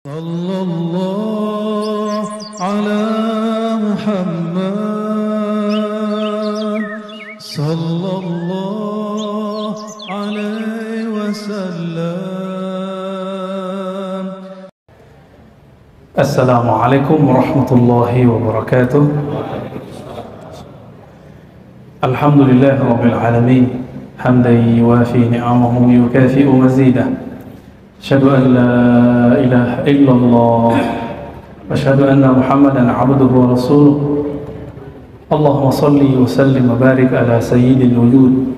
Sallallahu ala Muhammad Sallallahu alaihi wasallam. Assalamualaikum warahmatullahi wabarakatuh. Alhamdulillah rabbil alamin, hamdan yuwafi ni'amahu yukafi'u mazidah. Asyhadu an la ilaha illallah wa asyhadu anna Muhammadan abduhu wa rasuluh. Allahumma salli wa sallim wa barik ala sayyidil wujud,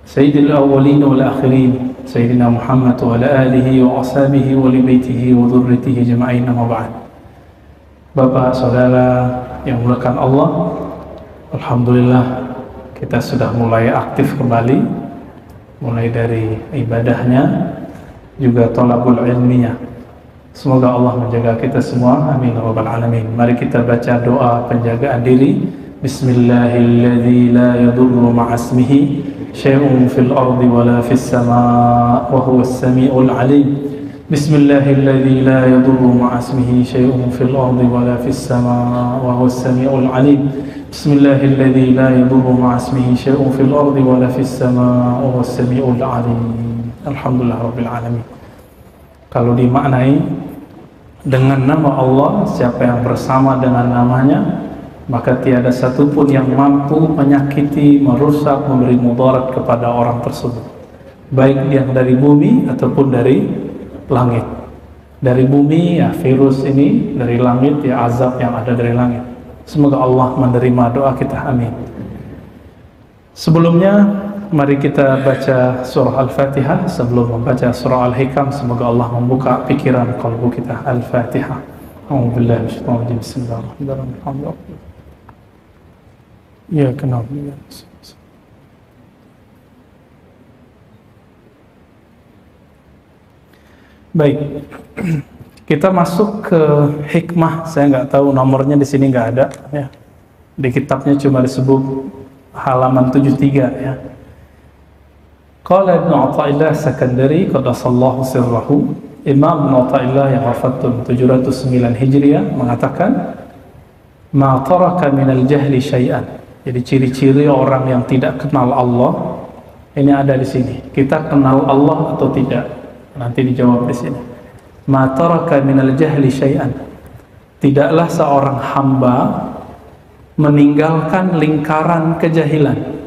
sayyidil awwalin wal akhirin, sayyidina Muhammad wa ala alihi wa ashabihi wa li baitihi wa dhurriyyatihi jama'in, amma ba'd. Bapak, saudara yang dimuliakan Allah, alhamdulillah kita sudah mulai aktif kembali, mulai dari ibadahnya juga thalabul ilmiah. Semoga Allah menjaga kita semua, amin ya rabbal alamin. Mari kita baca doa penjagaan diri. Bismillahilladzi la yadurru ma'asmihi syai'un fil ardi wala fis samaa wa huwas samiul alim. Bismillahilladzi la yadurru ma'asmihi syai'un fil ardi wala fis samaa wa huwas samiul alim. Bismillahilladzi la yadurru ma'asmihi syai'un fil ardi wala fis samaa wa huwas samiul alim. Alhamdulillah rabbil alamin. Kalau dimaknai dengan nama Allah, siapa yang bersama dengan namanya, maka tiada satupun yang mampu menyakiti, merusak, memberi mudarat kepada orang tersebut, baik yang dari bumi ataupun dari langit. Dari bumi ya virus ini, dari langit ya azab yang ada dari langit. Semoga Allah menerima doa kita, amin. Sebelumnya mari kita baca surah Al-Fatihah. Sebelum membaca surah Al-Hikam, semoga Allah membuka pikiran kalbu kita. Al-Fatihah. A'udzubillahi minasyaitonir rajim. Bismillahirrahmanirrahim. Ya kenal. Baik. Kita masuk ke hikmah. Saya nggak tahu nomornya di sini, nggak ada ya. Di kitabnya cuma disebut halaman 73 ya. Qala Ibnu Athaillah Sakandari qaddasallahu sirrahu, Imam Ibnu Athaillah yang wafat 709 Hijriah mengatakan, ma taraka minal jahli syai'an. Jadi ciri-ciri orang yang tidak kenal Allah ini ada di sini. Kita kenal Allah atau tidak? Nanti dijawab di sini. Ma taraka minal jahli syai'an. Tidaklah seorang hamba meninggalkan lingkaran kejahilan.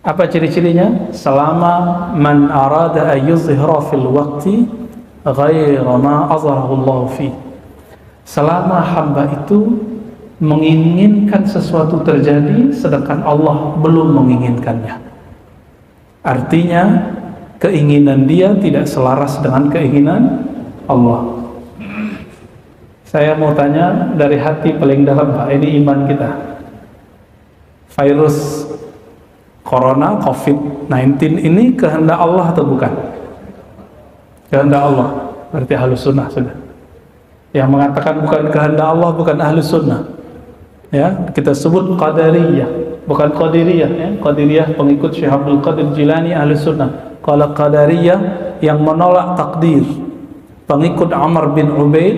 Apa ciri-cirinya? Selama man arada ayyuzhira fil waqti ghaira ma azharahu Allah fi. Selama hamba itu menginginkan sesuatu terjadi sedangkan Allah belum menginginkannya. Artinya keinginan dia tidak selaras dengan keinginan Allah. Saya mau tanya dari hati paling dalam, Pak, ini iman kita. Virus Corona, COVID-19 ini kehendak Allah atau bukan? Kehendak Allah. Berarti Ahlus Sunnah sudah. Yang mengatakan bukan kehendak Allah bukan Ahlus Sunnah. Ya, kita sebut Qadariyah, bukan Qadiriyah ya. Qadiriyah pengikut Syekh Abdul Qadir Jilani, Ahlus Sunnah. Kalau Qadariyah yang menolak takdir, pengikut Amr bin Ubaid,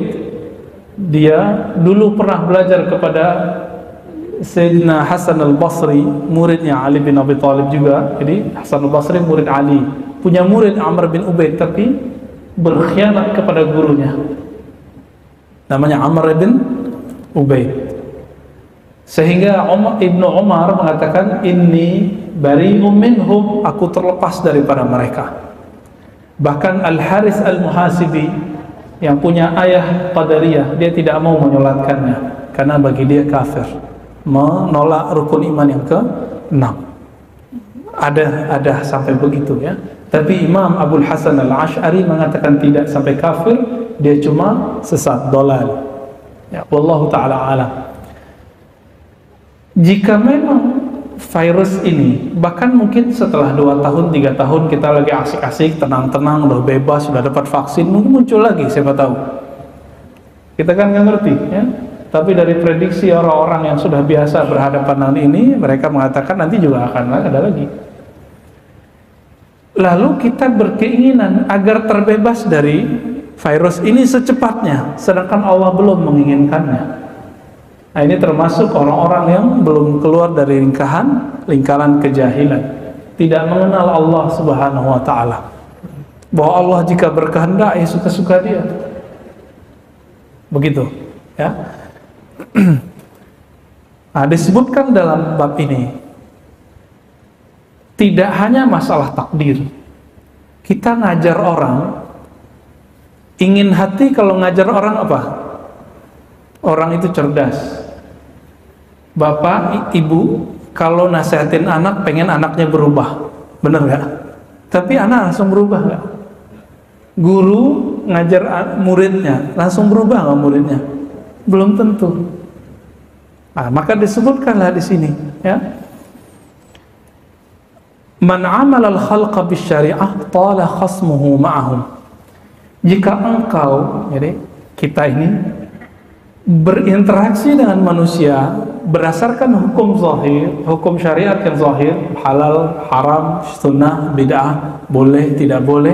dia dulu pernah belajar kepada Sayyidina Hasan al-Basri, muridnya Ali bin Abi Thalib juga. Jadi Hasan al-Basri murid Ali, punya murid Amr bin Ubaid, tapi berkhianat kepada gurunya, namanya Amr bin Ubaid. Sehingga Ibnu Umar mengatakan, inni bari'um minhum, aku terlepas daripada mereka. Bahkan Al-Haris Al-Muhasibi yang punya ayah Qadariyah, dia tidak mau menyolatkannya karena bagi dia kafir, menolak rukun iman yang ke-6. Ada sampai begitu ya. Tapi Imam Abul Hasan Al-Ash'ari mengatakan tidak sampai kafir, dia cuma sesat, dolal. Ya, wallahu taala alam. Jika memang virus ini, bahkan mungkin setelah 2 tahun, 3 tahun kita lagi asik-asik, tenang-tenang, udah bebas, sudah dapat vaksin, mungkin muncul lagi, siapa tahu. Kita kan nggak ngerti ya. Tapi dari prediksi orang-orang yang sudah biasa berhadapan dengan ini, mereka mengatakan nanti juga akan ada lagi. Lalu kita berkeinginan agar terbebas dari virus ini secepatnya, sedangkan Allah belum menginginkannya. Nah, ini termasuk orang-orang yang belum keluar dari lingkaran kejahilan, tidak mengenal Allah Subhanahu wa ta'ala, bahwa Allah jika berkehendak ya suka-suka dia, begitu ya. Nah, disebutkan dalam bab ini tidak hanya masalah takdir. Kita ngajar orang, ingin hati kalau ngajar orang apa? Orang itu cerdas. Bapak, ibu kalau nasihatin anak pengen anaknya berubah, bener gak? Tapi anak langsung berubah gak? Guru ngajar muridnya langsung berubah gak muridnya? Belum tentu. Nah, maka disebutkanlah di sini, ya. Man amala al-khalqa bisyari'ah tala khasmuhu ma'ahum. Jika engkau, jadi kita ini berinteraksi dengan manusia berdasarkan hukum zahir, hukum syariat yang zahir, halal, haram, sunnah, bid'ah, boleh, tidak boleh,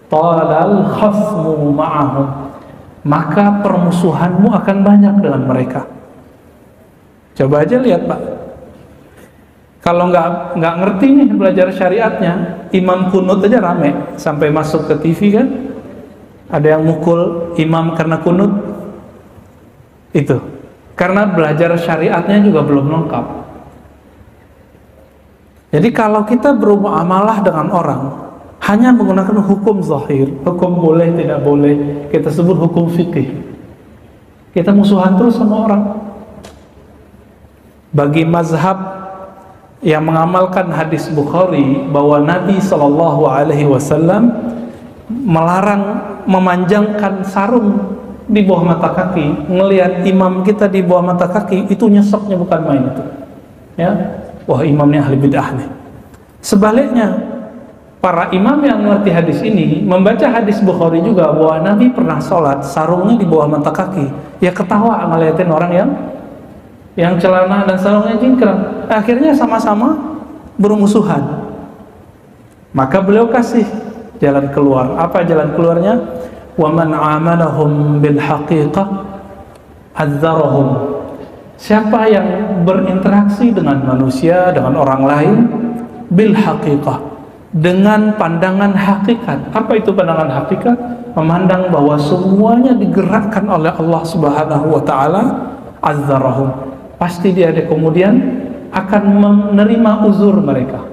talal khasmu ma'ahum, maka permusuhanmu akan banyak dengan mereka. Coba aja lihat Pak, kalau nggak ngerti nih belajar syariatnya, imam kunut aja rame sampai masuk ke TV kan, ada yang mukul imam karena kunut, itu karena belajar syariatnya juga belum lengkap. Jadi kalau kita bermuamalah dengan orang hanya menggunakan hukum zahir, hukum boleh tidak boleh, kita sebut hukum fikih, kita musuhan terus sama orang. Bagi mazhab yang mengamalkan hadis Bukhari bahwa Nabi SAW melarang memanjangkan sarung di bawah mata kaki, ngelihat imam kita di bawah mata kaki, itu nyeseknya bukan main itu, ya. Wah, imamnya ahli bid'ah nih. Sebaliknya, para imam yang mengerti hadis ini membaca hadis Bukhari juga bahwa Nabi pernah sholat sarungnya di bawah mata kaki, ya ketawa ngeliatin orang yang celana dan sarungnya jingkrang. Akhirnya sama-sama bermusuhan. Maka beliau kasih jalan keluar. Apa jalan keluarnya? Wa man amalahum bil haqiqah adzarahum. Siapa yang berinteraksi dengan manusia, dengan orang lain, bil haqiqah, dengan pandangan hakikat. Apa itu pandangan hakikat? Memandang bahwa semuanya digerakkan oleh Allah Subhanahu wa taala, adzarahum. Pasti dia kemudian akan menerima uzur mereka.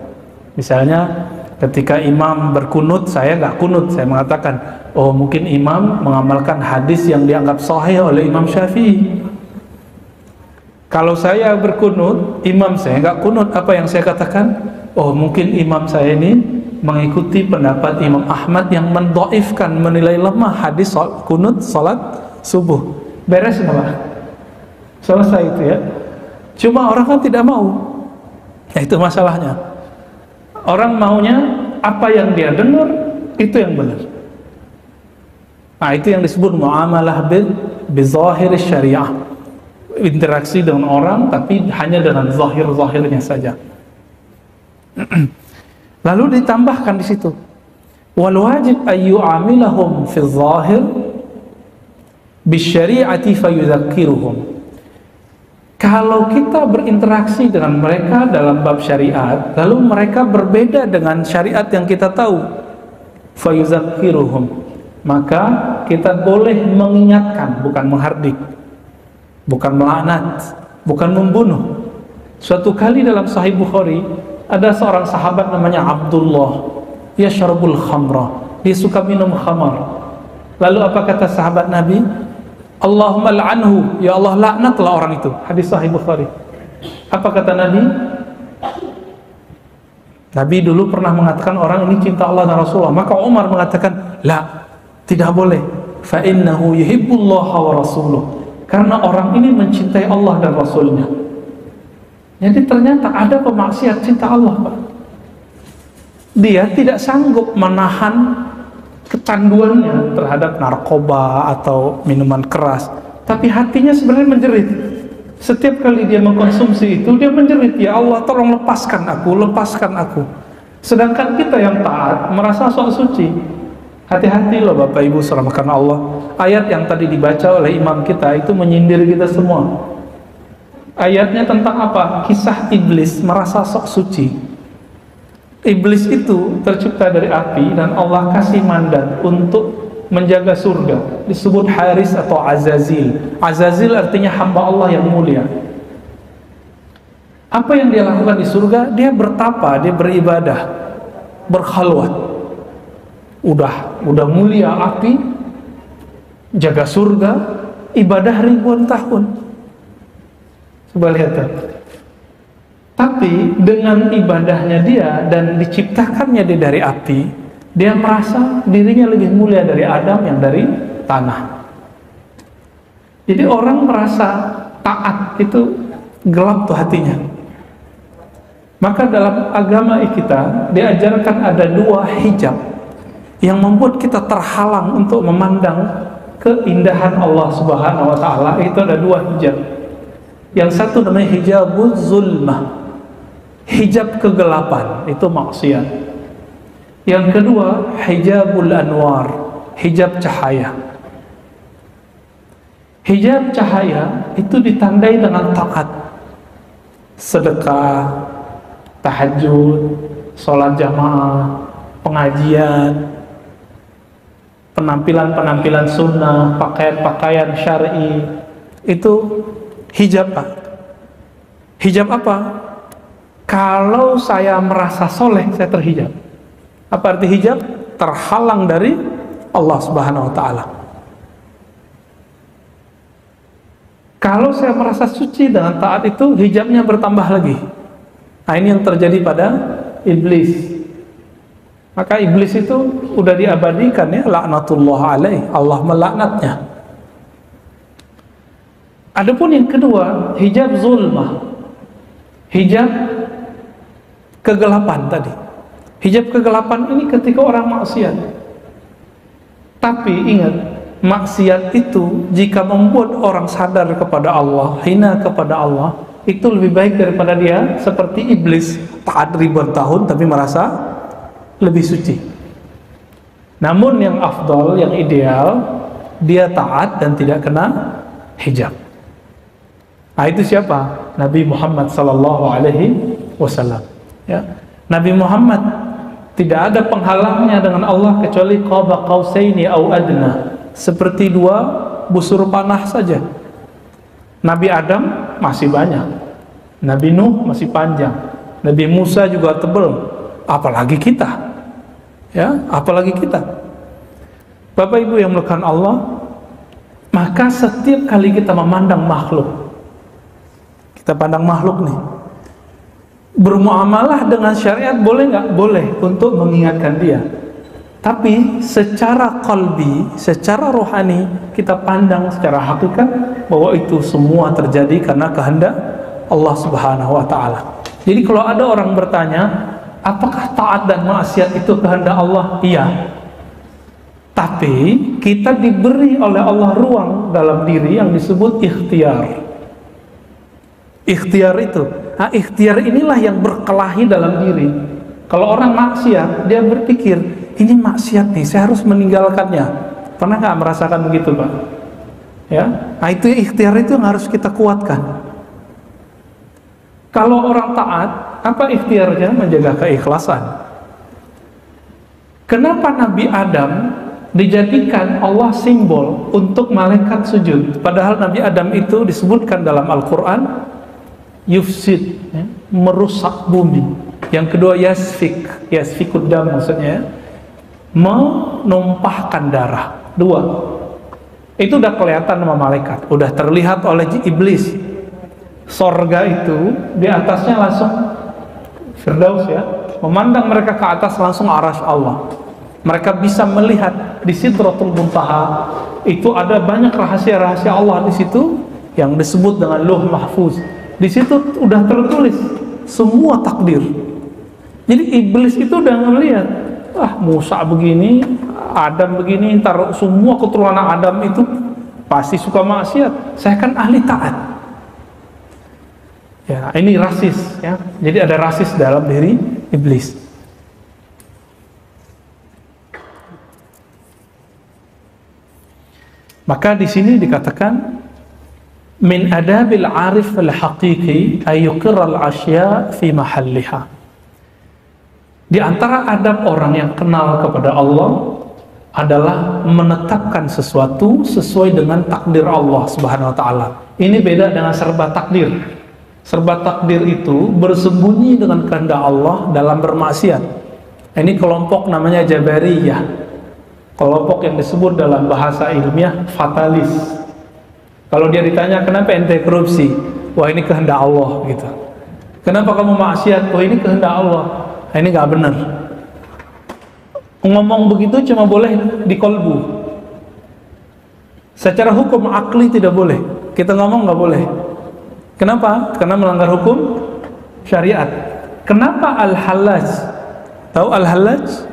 Misalnya ketika imam berkunut, saya nggak kunut, saya mengatakan, oh mungkin imam mengamalkan hadis yang dianggap sahih oleh Imam Syafi'i. Kalau saya berkunut, imam saya nggak kunut, apa yang saya katakan? Oh mungkin imam saya ini mengikuti pendapat Imam Ahmad yang mendhaifkan, menilai lemah hadis kunut salat subuh. Beres nggak Pak? Selesai itu ya. Cuma orang kan tidak mau. Ya, itu masalahnya. Orang maunya apa yang dia dengar itu yang benar. Nah, itu yang disebut muamalah bizahir syariah. Interaksi dengan orang tapi hanya dengan zahir-zahirnya saja. Lalu ditambahkan di situ, wal wajib ayu amilahum fi zahir bisyari'ati fayudzakiruhum. Kalau kita berinteraksi dengan mereka dalam bab syariat, lalu mereka berbeda dengan syariat yang kita tahu, fayudzakiruhum, maka kita boleh mengingatkan, bukan menghardik, bukan melaknat, bukan membunuh. Suatu kali dalam Sahih Bukhari ada seorang sahabat namanya Abdullah, yashrabul khamra, dia suka minum khamar. Lalu apa kata sahabat Nabi? Allahumma la'anhu, ya Allah laknatlah orang itu. Hadis Sahih Bukhari. Apa kata Nabi? Nabi dulu pernah mengatakan orang ini cinta Allah dan Rasulullah. Maka Umar mengatakan, la, tidak boleh. Fa innahu yuhibbullaha wa rasuluh. Karena orang ini mencintai Allah dan Rasulnya. Jadi ternyata ada pemaksiat cinta Allah, Pak. Dia tidak sanggup menahan kecanduannya terhadap narkoba atau minuman keras, tapi hatinya sebenarnya menjerit. Setiap kali dia mengkonsumsi itu, dia menjerit, ya Allah tolong lepaskan aku, lepaskan aku. Sedangkan kita yang taat merasa sok suci. Hati-hati loh Bapak Ibu saudara karena Allah. Ayat yang tadi dibaca oleh imam kita itu menyindir kita semua. Ayatnya tentang apa? Kisah iblis merasa sok suci. Iblis itu tercipta dari api dan Allah kasih mandat untuk menjaga surga. Disebut Haris atau Azazil. Azazil artinya hamba Allah yang mulia. Apa yang dia lakukan di surga? Dia bertapa, dia beribadah, berkhalwat. Udah mulia api, jaga surga, ibadah ribuan tahun. Coba lihat tuh. Tapi dengan ibadahnya dia dan diciptakannya dia dari api, dia merasa dirinya lebih mulia dari Adam yang dari tanah. Jadi orang merasa taat itu gelap tuh hatinya. Maka dalam agama kita diajarkan ada dua hijab yang membuat kita terhalang untuk memandang keindahan Allah Subhanahu wa taala. Itu ada dua hijab. Yang satu namanya hijabul zulmah, hijab kegelapan, itu maksiat. Yang kedua hijabul anwar, hijab cahaya. Hijab cahaya itu ditandai dengan taat, sedekah, tahajud, sholat jamaah, pengajian, penampilan-penampilan sunnah, pakaian-pakaian syar'i. Itu hijab Pak. Hijab apa? Kalau saya merasa soleh, saya terhijab. Apa arti hijab? Terhalang dari Allah Subhanahu wa ta'ala. Kalau saya merasa suci dengan taat itu, hijabnya bertambah lagi. Nah ini yang terjadi pada iblis. Maka iblis itu udah diabadikan ya, laknatullah alaih, Allah melaknatnya. Adapun yang kedua, hijab zulmah, hijab kegelapan tadi. Hijab kegelapan ini ketika orang maksiat. Tapi ingat, maksiat itu jika membuat orang sadar kepada Allah, hina kepada Allah, itu lebih baik daripada dia seperti iblis, taat ribuan tahun tapi merasa lebih suci. Namun yang afdal, yang ideal, dia taat dan tidak kena hijab. Nah itu siapa? Nabi Muhammad sallallahu alaihi wasallam. Ya. Nabi Muhammad tidak ada penghalangnya dengan Allah kecuali qaba qausaini au adna, seperti dua busur panah saja. Nabi Adam masih banyak, Nabi Nuh masih panjang, Nabi Musa juga tebal, apalagi kita. Ya, apalagi kita. Bapak Ibu yang melakukan Allah, maka setiap kali kita memandang makhluk, kita pandang makhluk nih, bermuamalah dengan syariat boleh nggak? Boleh, untuk mengingatkan dia. Tapi secara qalbi, secara rohani, kita pandang secara hakikat bahwa itu semua terjadi karena kehendak Allah Subhanahu wa ta'ala. Jadi kalau ada orang bertanya, apakah taat dan maksiat itu kehendak Allah? Iya. Tapi kita diberi oleh Allah ruang dalam diri yang disebut ikhtiar. Ikhtiar itu, nah ikhtiar inilah yang berkelahi dalam diri. Kalau orang maksiat, dia berpikir, ini maksiat nih, saya harus meninggalkannya. Pernah nggak merasakan begitu Pak? Ya, nah itu ikhtiar itu yang harus kita kuatkan. Kalau orang taat, apa ikhtiarnya? Menjaga keikhlasan. Kenapa Nabi Adam dijadikan Allah simbol untuk malaikat sujud? Padahal Nabi Adam itu disebutkan dalam Al-Quran yufsid, ya, merusak bumi. Yang kedua yasfikud dam, maksudnya menumpahkan darah. Dua, itu udah kelihatan sama malaikat, udah terlihat oleh iblis. Sorga itu di atasnya langsung Firdaus ya, memandang mereka ke atas langsung arasy Allah. Mereka bisa melihat di Sidratul Muntaha itu ada banyak rahasia-rahasia Allah di situ yang disebut dengan Lauh Mahfuz. Di situ udah tertulis semua takdir. Jadi iblis itu udah ngelihat, Musa begini, Adam begini, ntar semua keturunan Adam itu pasti suka maksiat. Saya kan ahli taat. Ya, ini rasis ya. Jadi ada rasis dalam diri iblis. Maka di sini dikatakan min adabil arif al-haqiqi ayyuqirral asya fi mahalliha. Di antara adab orang yang kenal kepada Allah adalah menetapkan sesuatu sesuai dengan takdir Allah Subhanahu wa taala. Ini beda dengan serba takdir. Serba takdir itu bersembunyi dengan kehendak Allah dalam bermaksiat. Ini kelompok namanya Jabariyah. Kelompok yang disebut dalam bahasa ilmiah fatalis. Kalau dia ditanya kenapa ente korupsi, wah ini kehendak Allah gitu. Kenapa kamu maksiat, wah ini kehendak Allah. Nah, ini nggak benar. Ngomong begitu cuma boleh di kolbu. Secara hukum akli tidak boleh. Kita ngomong nggak boleh. Kenapa? Karena melanggar hukum syariat. Kenapa Al-Hallaj? Tahu Al-Hallaj?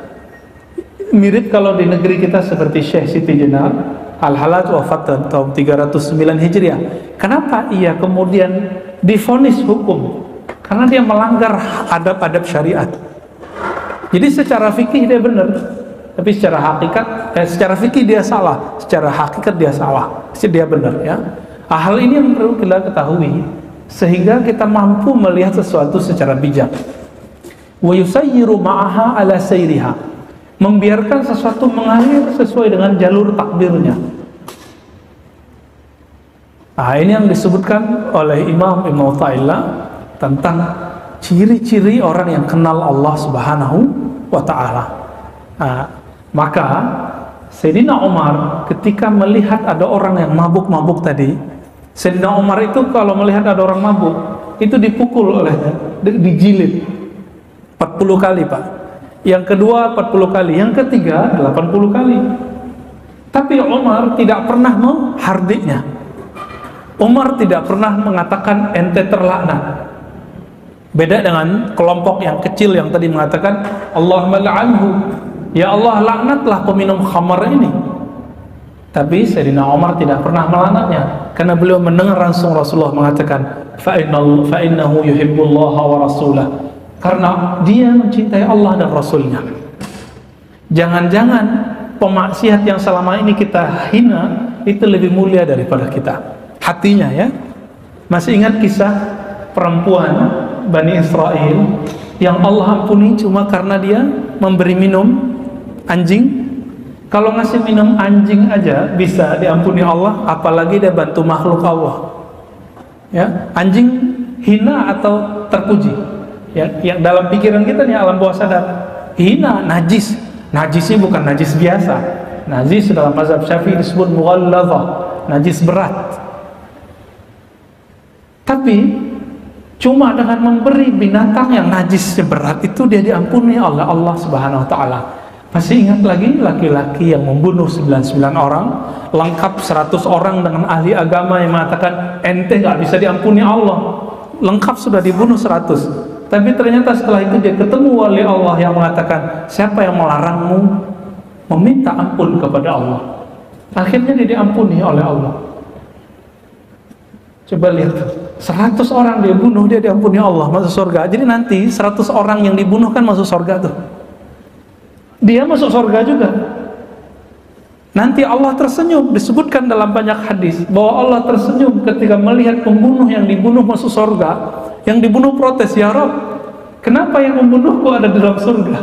Mirip kalau di negeri kita seperti Syekh Siti Jenar. Al-Hallaj wafat tahun 309 Hijriah. Kenapa ia kemudian divonis hukum? Karena dia melanggar adab-adab syariat. Jadi secara fikih dia benar, tapi secara hakikat, secara fikih dia salah, secara hakikat dia salah. Jadi dia benar ya. Hal ini yang perlu kita ketahui sehingga kita mampu melihat sesuatu secara bijak. Wa yusayyiru ma'aha ala sayriha. Membiarkan sesuatu mengalir sesuai dengan jalur takdirnya. Nah, ini yang disebutkan oleh Imam Ibn Athaillah tentang ciri-ciri orang yang kenal Allah Subhanahu wa ta'ala. Nah, maka Sayyidina Umar ketika melihat ada orang yang mabuk-mabuk tadi, Sayyidina Umar itu kalau melihat ada orang mabuk itu dipukul olehnya, dijilid 40 kali Pak. Yang kedua 40 kali, yang ketiga 80 kali. Tapi Umar tidak pernah menghardiknya. Umar tidak pernah mengatakan ente terlaknat. Beda dengan kelompok yang kecil yang tadi mengatakan Allahumma la'anhu, ya Allah laknatlah peminum khamar ini. Tapi Sayyidina Umar tidak pernah melaknatnya karena beliau mendengar langsung Rasulullah mengatakan fa innahu yuhibbullaha wa rasulah. Karena dia mencintai Allah dan Rasulnya. Jangan-jangan pemaksiat yang selama ini kita hina itu lebih mulia daripada kita. Hatinya ya. Masih ingat kisah perempuan Bani Israel yang Allah ampuni cuma karena dia memberi minum anjing? Kalau ngasih minum anjing aja bisa diampuni Allah, apalagi dia bantu makhluk Allah. Ya, anjing hina atau terpuji? Yang dalam pikiran kita nih alam bawah sadar hina, najis. Najisnya bukan najis biasa. Najis dalam mazhab Syafi'i disebut mughalladzah, najis berat. Tapi cuma dengan memberi binatang yang najisnya berat itu dia diampuni oleh Allah Subhanahu wa taala. Masih ingat lagi laki-laki yang membunuh 99 orang, lengkap 100 orang dengan ahli agama yang mengatakan ente nggak bisa diampuni Allah. Lengkap sudah dibunuh 100. Tapi ternyata setelah itu dia ketemu wali Allah yang mengatakan, siapa yang melarangmu meminta ampun kepada Allah? Akhirnya dia diampuni oleh Allah. Coba lihat, 100 orang dia bunuh, dia diampuni Allah, masuk surga. Jadi nanti 100 orang yang dibunuh kan masuk surga tuh. Dia masuk surga juga. Nanti Allah tersenyum, disebutkan dalam banyak hadis bahwa Allah tersenyum ketika melihat pembunuh yang dibunuh masuk surga. Yang dibunuh protes, ya Rabb, kenapa yang membunuhku ada di dalam surga?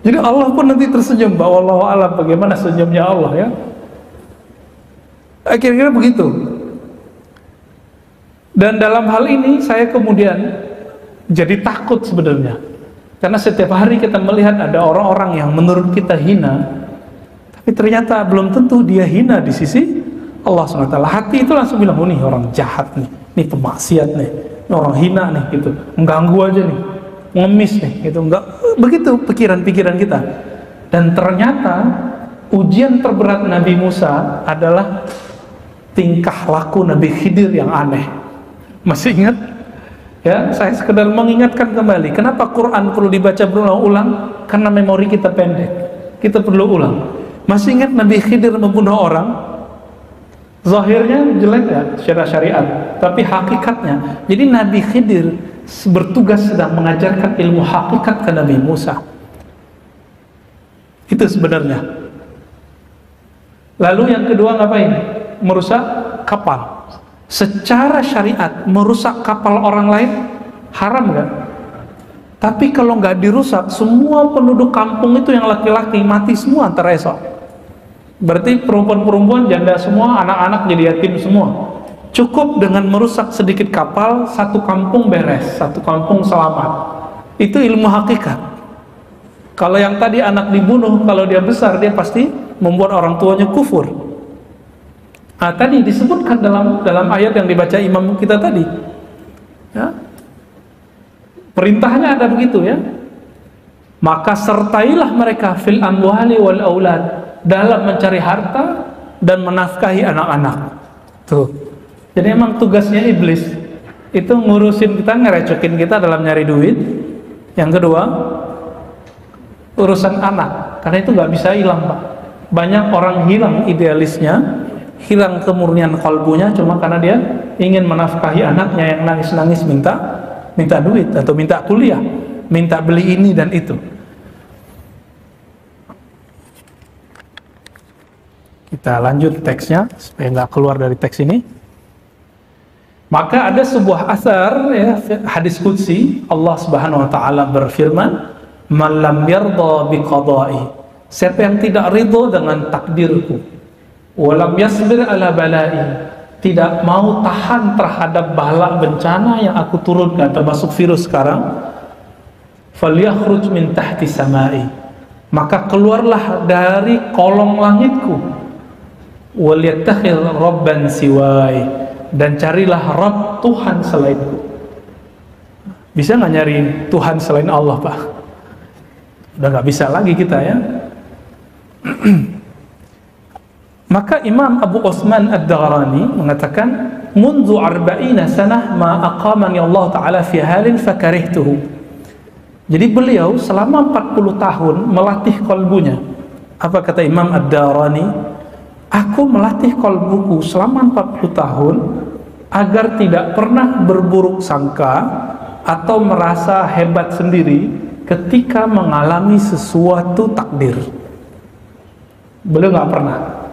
Jadi Allah pun nanti tersenyum, bahwa Allah alam bagaimana senyumnya Allah ya. Kira-kira begitu. Dan dalam hal ini saya kemudian jadi takut sebenarnya. Karena setiap hari kita melihat ada orang-orang yang menurut kita hina, tapi ternyata belum tentu dia hina di sisi Allah SWT. Hati itu langsung bilang, oh nih orang jahat nih, nih pemaksiat nih, ini orang hina nih gitu, mengganggu aja nih, ngemis nih gitu. Enggak begitu pikiran-pikiran kita. Dan ternyata ujian terberat Nabi Musa adalah tingkah laku Nabi Khidir yang aneh. Masih ingat? Ya, saya sekedar mengingatkan kembali, kenapa Quran perlu dibaca berulang-ulang? Karena memori kita pendek, kita perlu ulang. Masih ingat Nabi Khidir membunuh orang? Zahirnya jelek ya secara syariat, tapi hakikatnya, jadi Nabi Khidir bertugas sedang mengajarkan ilmu hakikat ke Nabi Musa. Itu sebenarnya. Lalu yang kedua ngapain? Merusak kapal. Secara syariat merusak kapal orang lain haram nggak? Tapi kalau nggak dirusak, semua penduduk kampung itu yang laki-laki mati semua antara esok. Berarti perempuan-perempuan janda semua, anak-anak jadi yatim semua. Cukup dengan merusak sedikit kapal, satu kampung beres, satu kampung selamat. Itu ilmu hakikat. Kalau yang tadi anak dibunuh, kalau dia besar dia pasti membuat orang tuanya kufur. Nah, tadi disebutkan dalam ayat yang dibaca imam kita tadi. Ya. Perintahnya ada begitu ya. Maka sertailah mereka fil amwali wal aulad, dalam mencari harta dan menafkahi anak-anak. Tuh. Jadi emang tugasnya iblis itu ngurusin kita, ngerecokin kita dalam nyari duit. Yang kedua, urusan anak, karena itu nggak bisa hilang, Pak. Banyak orang hilang idealisnya, hilang kemurnian kalbunya cuma karena dia ingin menafkahi anaknya yang nangis-nangis minta duit atau minta kuliah, minta beli ini dan itu. Kita lanjut teksnya supaya nggak keluar dari teks ini. Maka ada sebuah asar ya, hadis qudsi, Allah Subhanahu wa taala berfirman, "Man lam yarda biqada'i." Siapa yang tidak ridho dengan takdirku, wa lam yasbir ala bala'i, tidak mau tahan terhadap bala bencana yang aku turunkan, termasuk virus sekarang, falyakhruj min tahti samai, maka keluarlah dari kolong langitku, wal yattakhil rabban siwai, dan carilah Rabb Tuhan selainku. Bisa nggak nyari Tuhan selain Allah, Pak? Udah nggak bisa lagi kita ya. Maka Imam Abu Utsman Ad-Darani mengatakan, "Mundu 40 sanah ma aqamani Allah Ta'ala fi halin fakarihtuhu." Jadi beliau selama 40 tahun melatih kalbunya. Apa kata Imam Ad-Darani? Aku melatih kalbuku selama 40 tahun agar tidak pernah berburuk sangka atau merasa hebat sendiri ketika mengalami sesuatu takdir. Beliau nggak pernah.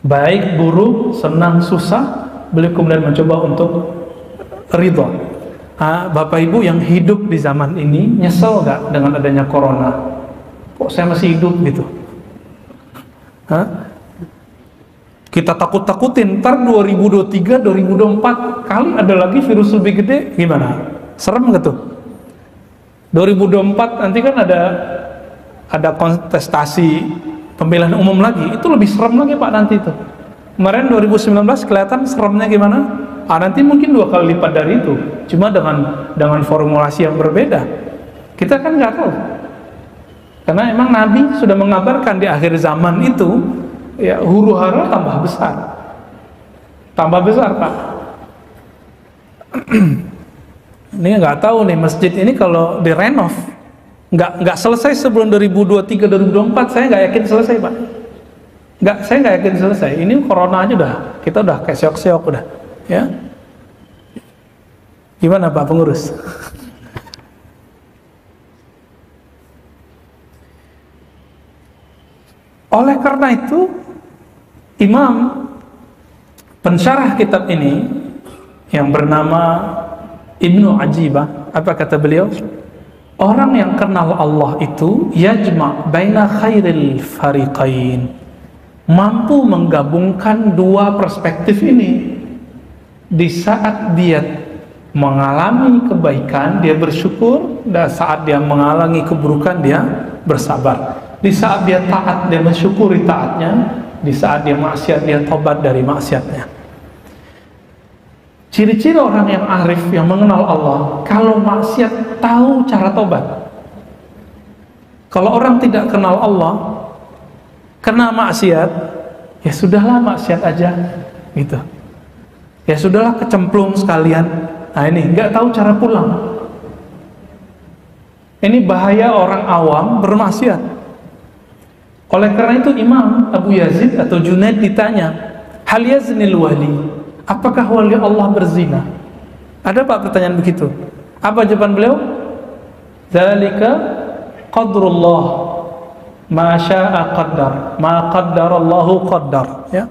Baik buruk, senang, susah, beliau kemudian mencoba untuk ridho. Bapak Ibu yang hidup di zaman ini nyesel nggak dengan adanya corona? Kok saya masih hidup gitu? Kita takut-takutin, ntar 2023, 2024 kali ada lagi virus lebih gede, gimana? Serem gak tuh? 2024 nanti kan ada kontestasi pemilihan umum lagi, itu lebih serem lagi Pak nanti itu. Kemarin 2019 kelihatan seremnya gimana? Nanti mungkin 2 kali lipat dari itu, cuma dengan formulasi yang berbeda. Kita kan nggak tahu, karena emang Nabi sudah mengabarkan di akhir zaman itu, ya huru hara tambah besar Pak. Ini nggak tahu nih masjid ini kalau direnov nggak selesai sebelum 2023 2024, saya nggak yakin selesai Pak. Saya nggak yakin selesai. Ini corona aja kita udah kayak seok-seok udah ya. Gimana Pak pengurus? Oleh karena itu, Imam pensyarah kitab ini yang bernama Ibnu Ajibah, apa kata beliau? Orang yang kenal Allah itu yajma' baina khairil fariqain, mampu menggabungkan dua perspektif ini. Di saat dia mengalami kebaikan, dia bersyukur, dan saat dia mengalami keburukan, dia bersabar. Di saat dia taat, dia mensyukuri taatnya. Di saat dia maksiat, dia tobat dari maksiatnya. Ciri-ciri orang yang arif, yang mengenal Allah, kalau maksiat tahu cara tobat. Kalau orang tidak kenal Allah, kena maksiat, ya sudahlah maksiat aja, gitu. Ya sudahlah kecemplung sekalian. Nah ini nggak tahu cara pulang. Ini bahaya orang awam bermaksiat. Oleh karena itu Imam Abu Yazid atau Junaid ditanya, hal yaznil wali, apakah wali Allah berzina? Ada Pak pertanyaan begitu. Apa jawaban beliau? Dzalika qadrullah, ma syaa qaddar, ma qaddarallahu qaddar, ya.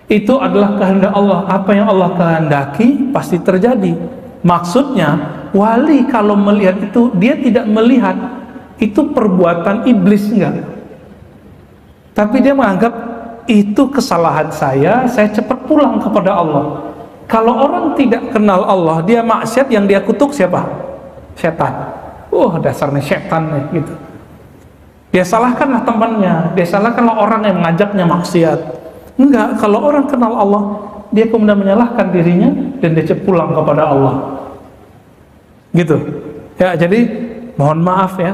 Itu adalah kehendak Allah. Apa yang Allah kehendaki pasti terjadi. Maksudnya, wali kalau melihat itu, dia tidak melihat itu perbuatan iblis, enggak. Tapi dia menganggap itu kesalahan saya cepat pulang kepada Allah. Kalau orang tidak kenal Allah, dia maksiat, yang dia kutuk siapa? Setan. Dasarnya setan nih, gitu. Dia salahkanlah temannya, dia salahkanlah orang yang mengajaknya maksiat. Enggak, kalau orang kenal Allah, dia kemudian menyalahkan dirinya dan dia pulang kepada Allah. Gitu. Ya, jadi mohon maaf ya,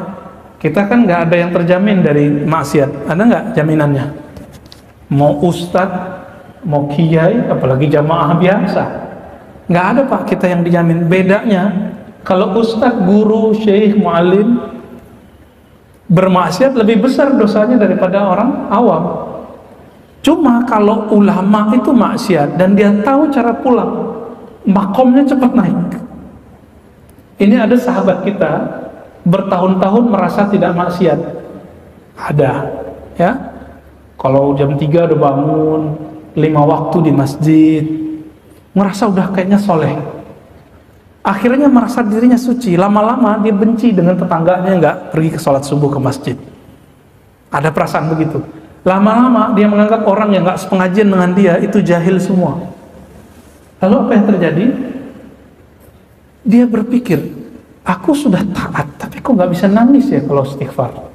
kita kan nggak ada yang terjamin dari maksiat. Ada nggak jaminannya? Mau ustadz, mau kiai, apalagi jamaah biasa, nggak ada Pak kita yang dijamin. Bedanya kalau ustadz, guru, syekh, muallim bermaksiat lebih besar dosanya daripada orang awam. Cuma kalau ulama itu maksiat dan dia tahu cara pulang, makomnya cepat naik. Ini ada sahabat kita bertahun-tahun merasa tidak maksiat. Ada, ya. Kalau jam 3 udah bangun, 5 waktu di masjid, merasa udah kayaknya soleh. Akhirnya merasa dirinya suci. Lama-lama dia benci dengan tetangganya nggak pergi ke sholat subuh ke masjid. Ada perasaan begitu. Lama-lama dia menganggap orang yang nggak sepengajian dengan dia itu jahil semua. Lalu apa yang terjadi? Dia berpikir, aku sudah taat, tapi kok nggak bisa nangis ya kalau istighfar.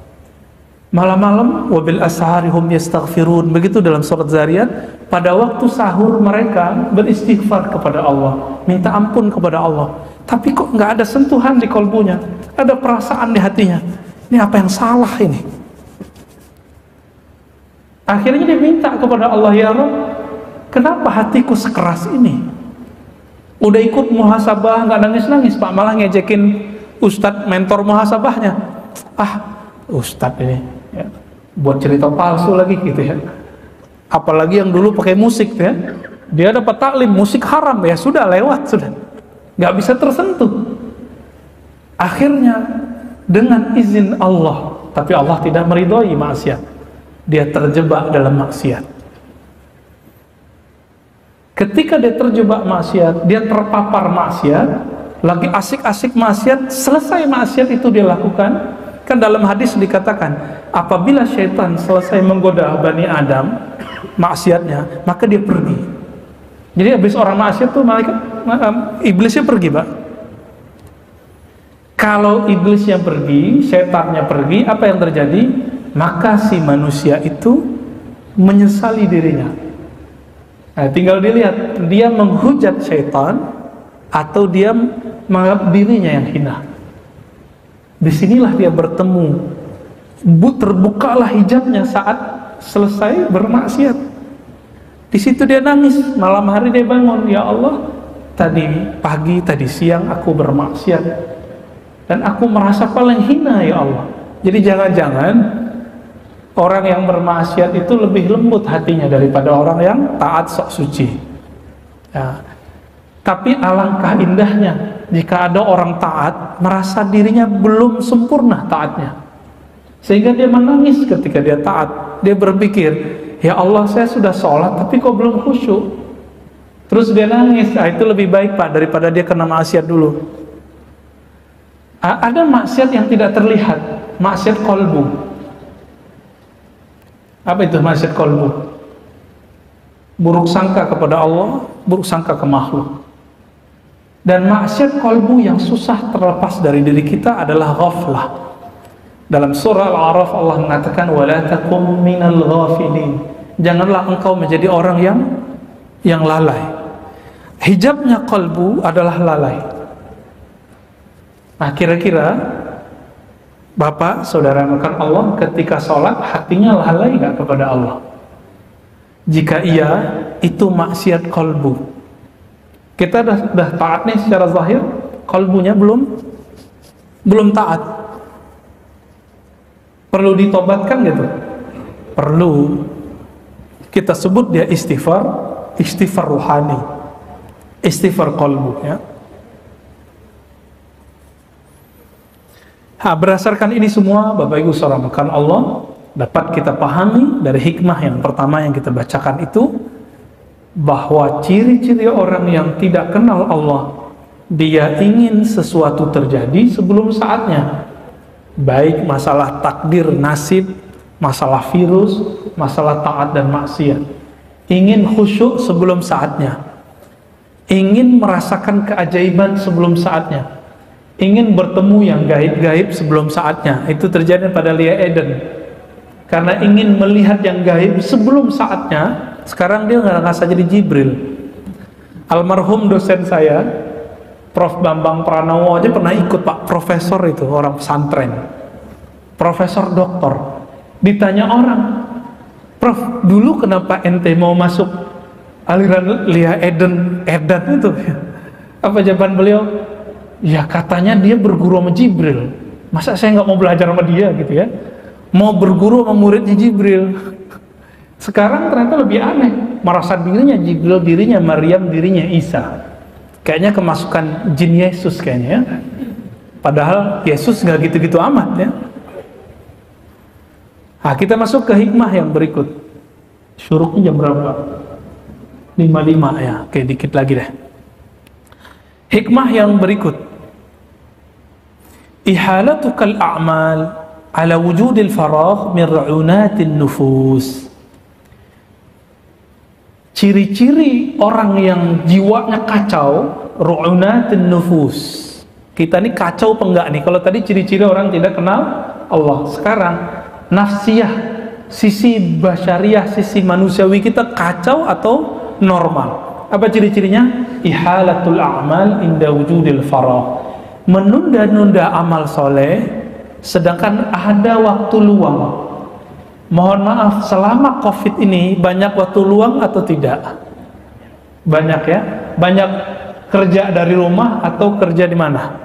Malam-malam, wabil ashari hum yastaghfirun. Begitu dalam surat Zariyat, pada waktu sahur mereka beristighfar kepada Allah, minta ampun kepada Allah. Tapi kok nggak ada sentuhan di kolbunya, ada perasaan di hatinya. Ini apa yang salah ini? Akhirnya dia minta kepada Allah, ya Rabb, kenapa hatiku sekeras ini? Udah ikut muhasabah nggak nangis-nangis Pak, malah ngejekin ustadz mentor muhasabahnya. Ustadz ini ya, buat cerita palsu lagi gitu ya. Apalagi yang dulu pakai musik ya, dia dapat taklim musik haram, ya sudah lewat, sudah nggak bisa tersentuh. Akhirnya dengan izin Allah, tapi Allah tidak meridhoi maksiat, dia terjebak dalam maksiat. Ketika dia terjebak maksiat, dia terpapar maksiat, lagi asik-asik maksiat, selesai maksiat itu dia lakukan. Kan dalam hadis dikatakan, apabila syaitan selesai menggoda Bani Adam maksiatnya, maka dia pergi. Jadi habis orang maksiat tuh iblisnya pergi Pak. Kalau iblisnya pergi, syaitannya pergi, apa yang terjadi? Maka si manusia itu menyesali dirinya. Nah, tinggal dilihat, dia menghujat syaitan atau dia menganggap dirinya yang hina. Disinilah dia bertemu, terbukalah hijabnya saat selesai bermaksiat. Di situ dia nangis, malam hari dia bangun, ya Allah, tadi pagi, tadi siang aku bermaksiat dan aku merasa paling hina ya Allah. Jadi jangan-jangan orang yang bermaksiat itu lebih lembut hatinya daripada orang yang taat sok suci. Ya. Tapi alangkah indahnya jika ada orang taat merasa dirinya belum sempurna taatnya, sehingga dia menangis ketika dia taat. Dia berpikir, ya Allah, saya sudah sholat tapi kok belum khusyuk. Terus dia nangis. Itu lebih baik Pak daripada dia kena maksiat dulu. Ada maksiat yang tidak terlihat, maksiat kolbu. Apa itu maksiat kolbu? Buruk sangka kepada Allah, buruk sangka ke makhluk. Dan maksiat kolbu yang susah terlepas dari diri kita adalah ghaflah. Dalam surah Al-A'raf Allah mengatakan, wala takum minal ghafilin. Janganlah engkau menjadi orang yang lalai. Hijabnya kolbu adalah lalai. Nah, kira-kira Bapak, saudara makan Allah, ketika sholat hatinya lalai gak kepada Allah? Jika iya, itu maksiat kolbu. Kita dah taat nih secara zahir, kolbunya belum taat. Perlu ditobatkan gitu? Perlu. Kita sebut dia istighfar ruhani, istighfar kolbu ya. Berdasarkan ini semua Bapak Ibu saudara makan Allah, Dapat kita pahami dari hikmah yang pertama yang kita bacakan itu, bahwa ciri-ciri orang yang tidak kenal Allah, dia ingin sesuatu terjadi sebelum saatnya. Baik masalah takdir, nasib, masalah virus, masalah taat dan maksiat. Ingin khusyuk sebelum saatnya. Ingin merasakan keajaiban sebelum saatnya. Ingin bertemu yang gaib-gaib sebelum saatnya. Itu terjadi pada Lia Eden. Karena ingin melihat yang gaib sebelum saatnya, sekarang dia ngerasa jadi Jibril. Almarhum dosen saya, Prof. Bambang Pranowo aja pernah ikut, Pak, profesor itu, orang pesantren, profesor doktor. Ditanya orang, Prof, dulu kenapa ente mau masuk aliran Lia Eden itu? Apa jawaban beliau? Ya katanya dia berguru sama Jibril. Masa saya nggak mau belajar sama dia gitu ya? Mau berguru sama muridnya Jibril. Sekarang ternyata lebih aneh, merasa dirinya Jibril, dirinya Maryam, dirinya Isa. Kayaknya kemasukan jin Yesus kayaknya ya. Padahal Yesus nggak gitu-gitu amat ya. Nah, kita masuk ke hikmah yang berikut. Syuruknya jam berapa? 5:05 ya. Oke, dikit lagi deh. Hikmah yang berikut. Ihalatukal a'mal ala wujudil faragh min ra'unatin nufus. Ciri-ciri orang yang jiwanya kacau, ru'unatin nufus. Kita ini kacau apa enggak nih? Kalau tadi ciri-ciri orang tidak kenal Allah, sekarang nafsiyah, sisi basyariah, sisi manusiawi kita kacau atau normal? Apa ciri-cirinya? Ihalatul a'mal inda wujudil faragh. Menunda-nunda amal soleh sedangkan ada waktu luang. Mohon maaf, selama COVID ini banyak waktu luang atau tidak? Banyak ya? Banyak kerja dari rumah atau kerja di mana?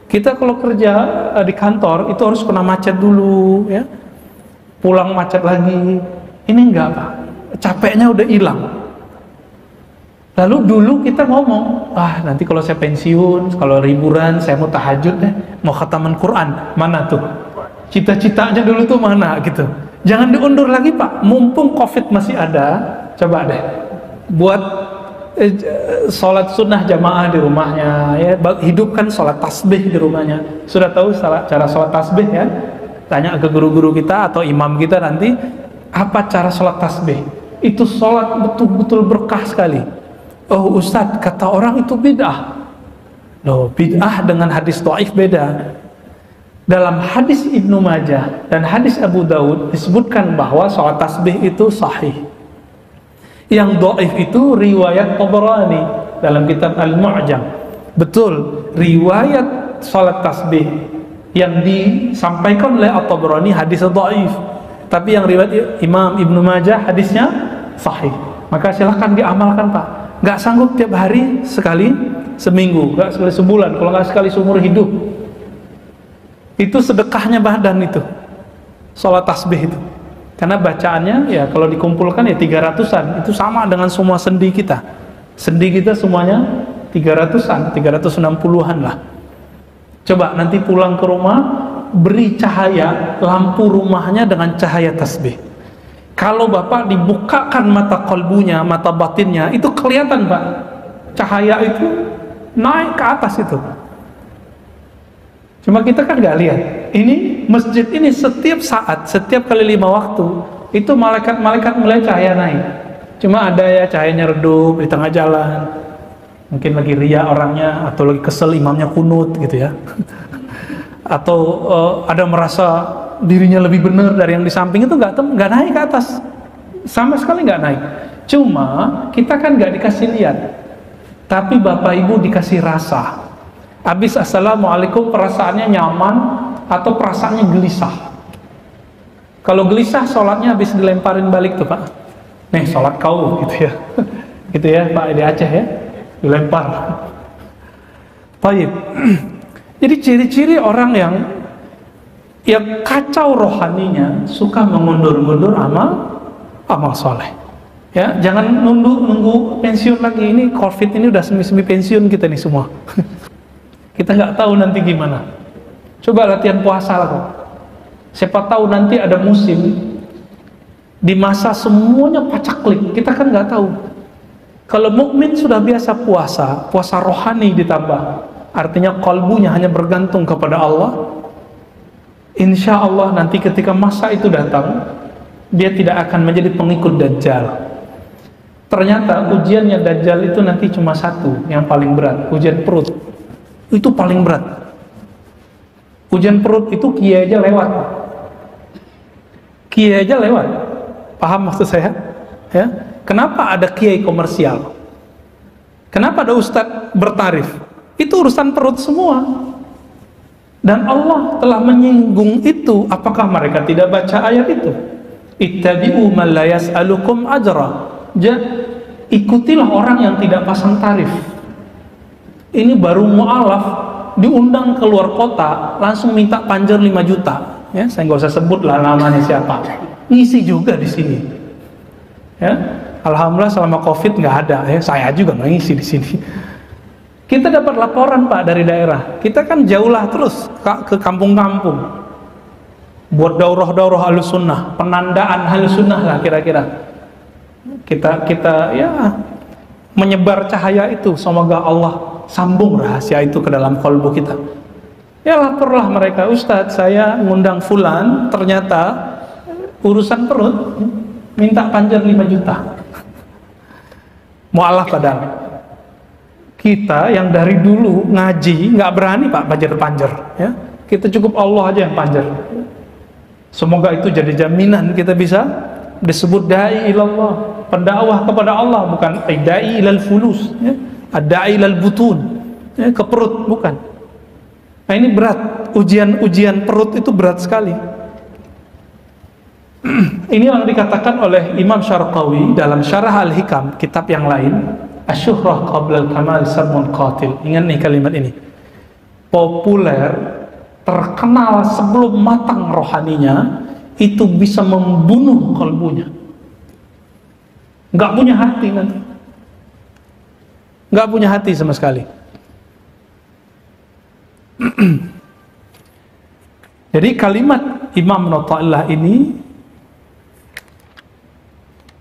Kita kalau kerja di kantor itu harus kena macet dulu ya. Pulang macet lagi. Ini enggak, Pak. Capeknya udah hilang. Lalu dulu kita ngomong, nanti kalau saya pensiun, kalau liburan, saya mau tahajud deh, mau khataman Quran. Mana tuh? Cita-citanya dulu tuh mana gitu. Jangan diundur lagi, Pak. Mumpung COVID masih ada, coba deh buat sholat sunnah jamaah di rumahnya ya, hidupkan sholat tasbih di rumahnya. Sudah tahu cara sholat tasbih ya? Tanya ke guru-guru kita atau imam kita nanti, apa cara sholat tasbih? Itu sholat betul-betul berkah sekali. Oh Ustadz, kata orang itu bid'ah. Loh, bid'ah dengan hadis dhaif beda. Dalam hadis Ibnu Majah dan hadis Abu Daud disebutkan bahwa sholat tasbih itu sahih. Yang dhaif itu riwayat Tabarani dalam kitab Al-Mu'jam. Betul, riwayat sholat tasbih yang disampaikan oleh At-Tabarani hadis dhaif. Tapi yang riwayat Imam Ibnu Majah hadisnya sahih. Maka silahkan diamalkan, Pak. Nggak sanggup tiap hari sekali seminggu, nggak sekali sebulan, kalau nggak sekali seumur hidup. Itu sedekahnya badan itu, sholat tasbih itu. Karena bacaannya ya kalau dikumpulkan ya 300-an, itu sama dengan semua sendi kita. Sendi kita semuanya 300-an, 360-an lah. Coba nanti pulang ke rumah, beri cahaya lampu rumahnya dengan cahaya tasbih. Kalau Bapak dibukakan mata kolbunya, mata batinnya, itu kelihatan, Pak. Cahaya itu naik ke atas itu. Cuma kita kan nggak lihat. Ini masjid ini setiap saat, setiap kali 5 waktu, itu malaikat-malaikat mulai cahaya naik. Cuma ada ya cahayanya redup di tengah jalan. Mungkin lagi ria orangnya, atau lagi kesel imamnya kunut gitu ya. Atau ada merasa dirinya lebih benar dari yang di samping, itu nggak naik ke atas, sama sekali nggak naik. Cuma kita kan nggak dikasih lihat, tapi Bapak Ibu dikasih rasa. Habis assalamualaikum perasaannya nyaman atau perasaannya gelisah. Kalau gelisah sholatnya habis dilemparin balik tuh, Pak. Nih sholat kau gitu ya, gitu ya Pak di Aceh ya, dilempar. Baik. Jadi ciri-ciri orang yang kacau rohaninya, suka mengundur-undur amal soleh. Ya, jangan nunggu pensiun lagi. Ini COVID ini udah semi pensiun kita nih semua. Kita nggak tahu nanti gimana. Coba latihan puasa lah kok. Siapa tahu nanti ada musim Di masa semuanya pacaklik, kita kan nggak tahu. Kalau mukmin sudah biasa puasa rohani ditambah, artinya kalbunya hanya bergantung kepada Allah. Insya Allah nanti ketika masa itu datang, dia tidak akan menjadi pengikut Dajjal. Ternyata ujiannya Dajjal itu nanti cuma satu, yang paling berat, ujian perut. Itu paling berat. Ujian perut itu kiai aja lewat. Kiai aja lewat. Paham maksud saya? Ya. Kenapa ada kiai komersial? Kenapa ada ustadz bertarif? Itu urusan perut semua. Dan Allah telah menyinggung itu. Apakah mereka tidak baca ayat itu? Ittabi'u man la yas'alukum ajra. Ikutilah orang yang tidak pasang tarif. Ini baru mu'alaf, diundang keluar kota, langsung minta panjer 5 juta. Ya, saya nggak usah sebut lah namanya siapa. Ngisi juga di sini. Ya, alhamdulillah selama COVID nggak ada. Ya, saya juga nggak ngisi di sini. Kita dapat laporan Pak dari daerah. Kita kan jauhlah terus ke kampung-kampung. Buat daurah-daurah Ahlus Sunnah, penandaan Ahlus Sunnah lah kira-kira. Kita ya menyebar cahaya itu. Semoga Allah sambung rahasia itu ke dalam kalbu kita. Ya laporlah mereka, Ustadz saya ngundang fulan, ternyata urusan perut minta panjer 5 juta. Mu'alaf padahal. Kita yang dari dulu ngaji nggak berani Pak panjer-panjer, ya. Kita cukup Allah aja yang panjer. Semoga itu jadi jaminan kita bisa disebut dai ilallah, pendakwah kepada Allah, bukan dai ilal fulus, ya. Dai ilal butun, ya, ke perut, bukan. Nah ini berat, ujian perut itu berat sekali. Ini yang dikatakan oleh Imam Syarqawi dalam Syarah Al-Hikam, kitab yang lain, Asy-Syuhrah qabla al-kamal sarmun qatil. Ingat nih kalimat ini. Populer, terkenal sebelum matang rohaninya, itu bisa membunuh kalbunya. Nggak punya hati nanti. Nggak punya hati sama sekali. Jadi kalimat Imam Nota'illah ini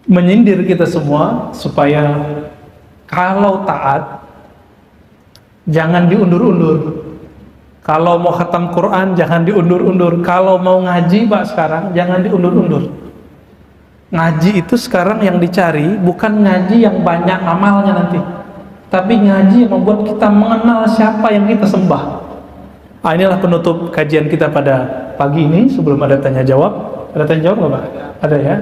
menyindir kita semua supaya kalau taat jangan diundur-undur. Kalau mau khatam Quran jangan diundur-undur. Kalau mau ngaji Pak sekarang jangan diundur-undur. Ngaji itu sekarang yang dicari bukan ngaji yang banyak amalnya nanti, tapi ngaji yang membuat kita mengenal siapa yang kita sembah. Nah, inilah penutup kajian kita pada pagi ini sebelum ada tanya jawab. Ada tanya jawab nggak Pak? Ada ya.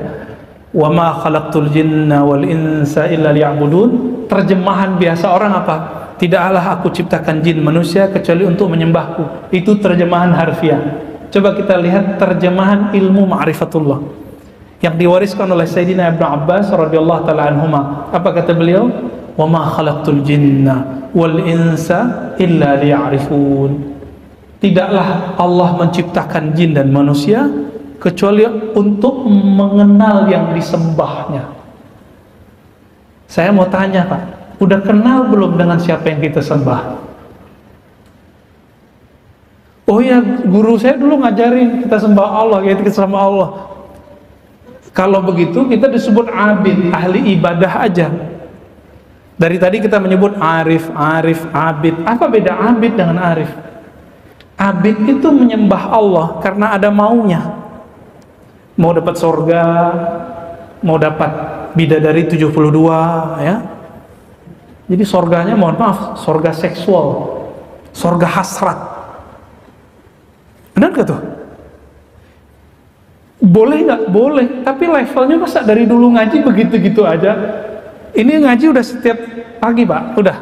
Wa ma khalaqtul jinna wal insa illa liya'budun. Terjemahan biasa orang apa? Tidaklah aku ciptakan jin manusia kecuali untuk menyembahku. Itu terjemahan harfiah. Coba kita lihat terjemahan ilmu ma'rifatullah yang diwariskan oleh Sayyidina Ibnu Abbas radhiyallahu taala anhuma. Apa kata beliau? Wa ma khalaqtul jinna wal insa illa liya'rifun. Tidaklah Allah menciptakan jin dan manusia kecuali untuk mengenal yang disembahnya. Saya mau tanya Pak, udah kenal belum dengan siapa yang kita sembah? Oh ya, guru saya dulu ngajarin kita sembah Allah, kita sembah Allah. Kalau begitu kita disebut abid, ahli ibadah aja. Dari tadi kita menyebut arif, abid. Apa beda abid dengan arif? Abid itu menyembah Allah karena ada maunya. Mau dapat surga, mau dapat bidadari 72, ya. Jadi surganya mohon maaf, surga seksual, surga hasrat. Benar gak tuh? Boleh nggak? Boleh. Tapi levelnya masa dari dulu ngaji begitu-gitu aja? Ini ngaji udah setiap pagi Pak? Udah?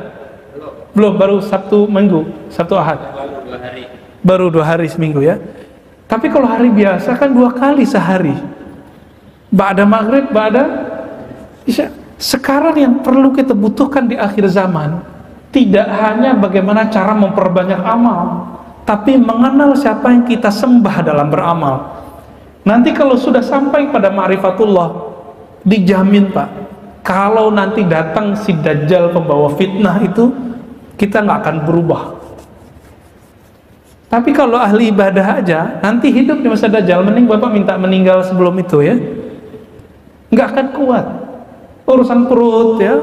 Belum, baru Sabtu Minggu, Sabtu Ahad. Baru 2 hari seminggu ya. Tapi kalau hari biasa kan 2 kali sehari. Ba'da maghrib, ba'da isya. Sekarang yang perlu kita butuhkan di akhir zaman tidak hanya bagaimana cara memperbanyak amal, tapi mengenal siapa yang kita sembah dalam beramal. Nanti kalau sudah sampai pada ma'rifatullah, dijamin Pak, kalau nanti datang si Dajjal pembawa fitnah itu, kita nggak akan berubah. Tapi kalau ahli ibadah aja, nanti hidup di masa Dajjal, mending Bapak minta meninggal sebelum itu ya. nggak akan kuat. Urusan perut ya,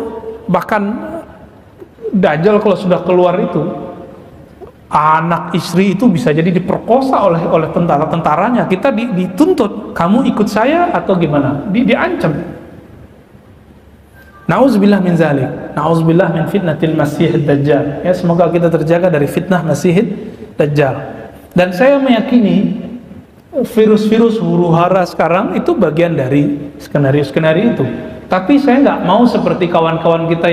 bahkan Dajjal kalau sudah keluar itu, anak istri itu bisa jadi diperkosa oleh tentara-tentaranya. Kita dituntut, kamu ikut saya atau gimana? Diancam. Nauzubillah min zalik. Nauzubillah min fitnatil Masihid Dajjal. Ya, semoga kita terjaga dari fitnah Masihid Dajjal. Dan saya meyakini virus-virus huru-hara sekarang itu bagian dari skenario-skenario itu. Tapi saya nggak mau seperti kawan-kawan kita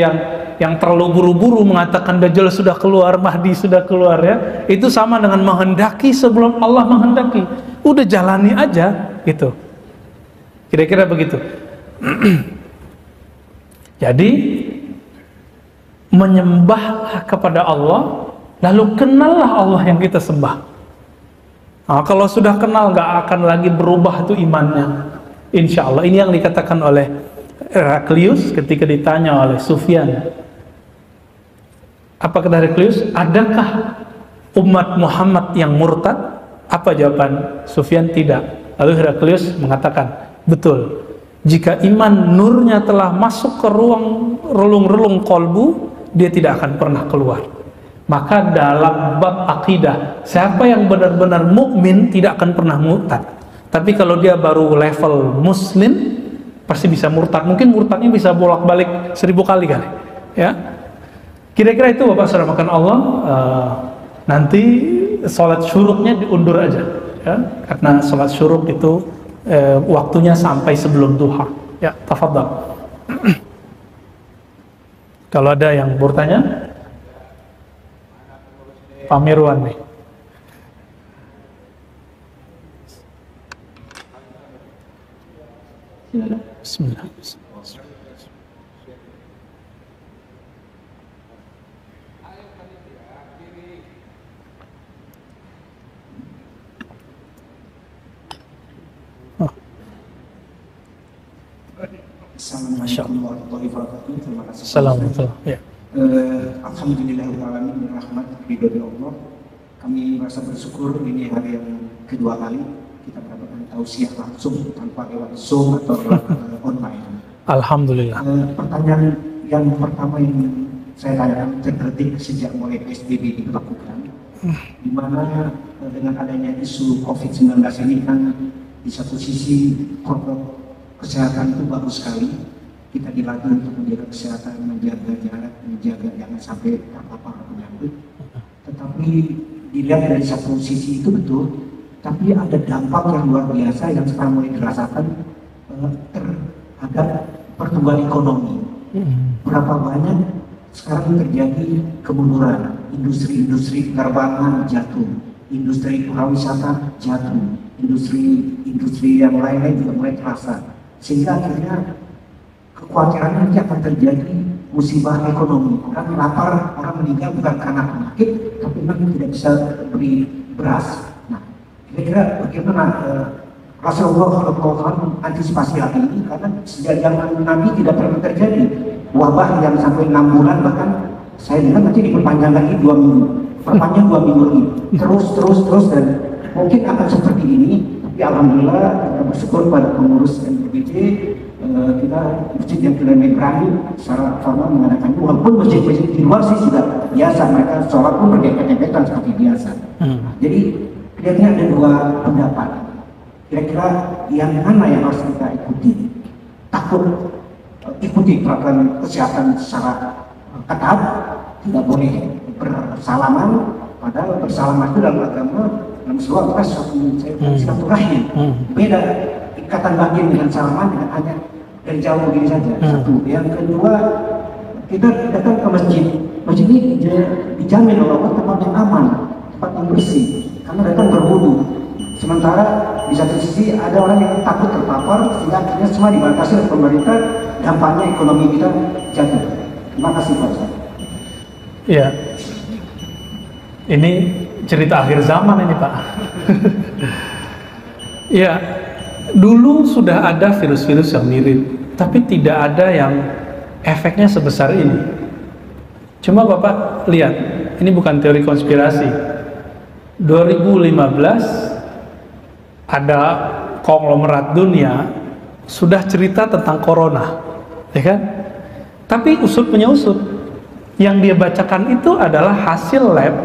yang terlalu buru-buru mengatakan Dajjal sudah keluar, Mahdi sudah keluar ya. Itu sama dengan menghendaki sebelum Allah menghendaki. Udah jalani aja gitu. Kira-kira begitu. Jadi menyembah kepada Allah, lalu kenallah Allah yang kita sembah. Nah, kalau sudah kenal nggak akan lagi berubah itu imannya. Insya Allah. Ini yang dikatakan oleh Heraklius ketika ditanya oleh Sufyan. Apa kata Heraklius? Adakah umat Muhammad yang murtad? Apa jawaban Sufyan? Tidak. Lalu Heraklius mengatakan, betul. Jika iman nurnya telah masuk ke ruang relung-relung kolbu, dia tidak akan pernah keluar. Maka dalam bab akidah, siapa yang benar-benar mukmin tidak akan pernah murtad. Tapi kalau dia baru level muslim, pasti bisa murtad. Mungkin murtadnya bisa bolak-balik 1000 kali kali. Ya, kira-kira itu Bapak saudara makan Allah. Nanti sholat syuruknya diundur aja, ya, karena sholat syuruk itu waktunya sampai sebelum duha. Ya, tafadhal. Kalau ada yang bertanya, Pak Mirwan nih. Bismillah. Assalamualaikum warahmatullahi wabarakatuh. Terima kasih. Assalamualaikum. Ya. Alhamdulillahirabbil alamin, rahmat ridho dari Allah. Kami merasa bersyukur ini hari yang kedua kali kita mendapatkan tausiah langsung tanpa lewat Zoom atau lewat online. Alhamdulillah. Pertanyaan yang pertama yang saya tanyakan terkritik sejak mulai PSBB diberlakukan, di mana dengan adanya isu COVID-19 ini kan di satu sisi protokol kesehatan itu bagus sekali, kita dilatih untuk menjaga kesehatan, menjaga jarak, menjaga jangan sampai terpapar penyakit. Tetapi dilihat dari satu sisi itu betul, tapi ada dampak yang luar biasa yang sekarang mulai dirasakan terhadap pertumbuhan ekonomi. Berapa banyak sekarang terjadi kemunduran, industri-industri penerbangan jatuh, industri pariwisata jatuh, industri yang lain-lain juga mulai terasa. Sehingga akhirnya kekhawatiran nanti akan terjadi musibah ekonomi. Orang lapar, orang meninggal bukan karena penyakit, tapi memang tidak bisa beli beras. Nah, kira-kira bagaimana Rasulullah SAW mengantisipasi hal ini? Karena sejak zaman Nabi tidak pernah terjadi wabah yang sampai 6 bulan, bahkan saya dengar nanti diperpanjang lagi 2 minggu, perpanjang 2 minggu lagi, terus dan mungkin akan seperti ini. Tapi alhamdulillah kita bersyukur pada pengurus NPBJ, kita masjid yang sudah berani secara formal mengadakan itu, walaupun masjid-masjid di luar sih sudah biasa, mereka sholat pun berdempet-dempetan seperti biasa. Jadi kira-kira ada 2 pendapat. Kira-kira yang mana yang harus kita ikuti? Takut ikuti peraturan kesehatan secara ketat, tidak boleh bersalaman, padahal bersalaman itu dalam agama, dalam sebuah proses silaturahim. Beda ikatan batin dengan salaman dengan hanya dari jauh begini saja. Satu. Yang kedua, kita datang ke masjid. Masjid ini dijamin oleh Allah tempat yang aman, tempat yang bersih, karena datang berwudu. Sementara di satu sisi ada orang yang takut terpapar, sehingga akhirnya semua dibatasi oleh pemerintah, dampaknya ekonomi kita jatuh. Terima kasih Pak Ustaz. Ya, ini cerita akhir zaman ini Pak. Ya, dulu sudah ada virus-virus yang mirip, tapi tidak ada yang efeknya sebesar ini. Cuma Bapak lihat, ini bukan teori konspirasi. 2015 ada konglomerat dunia sudah cerita tentang corona, ya kan? Tapi usut punya usut, yang dia bacakan itu adalah hasil lab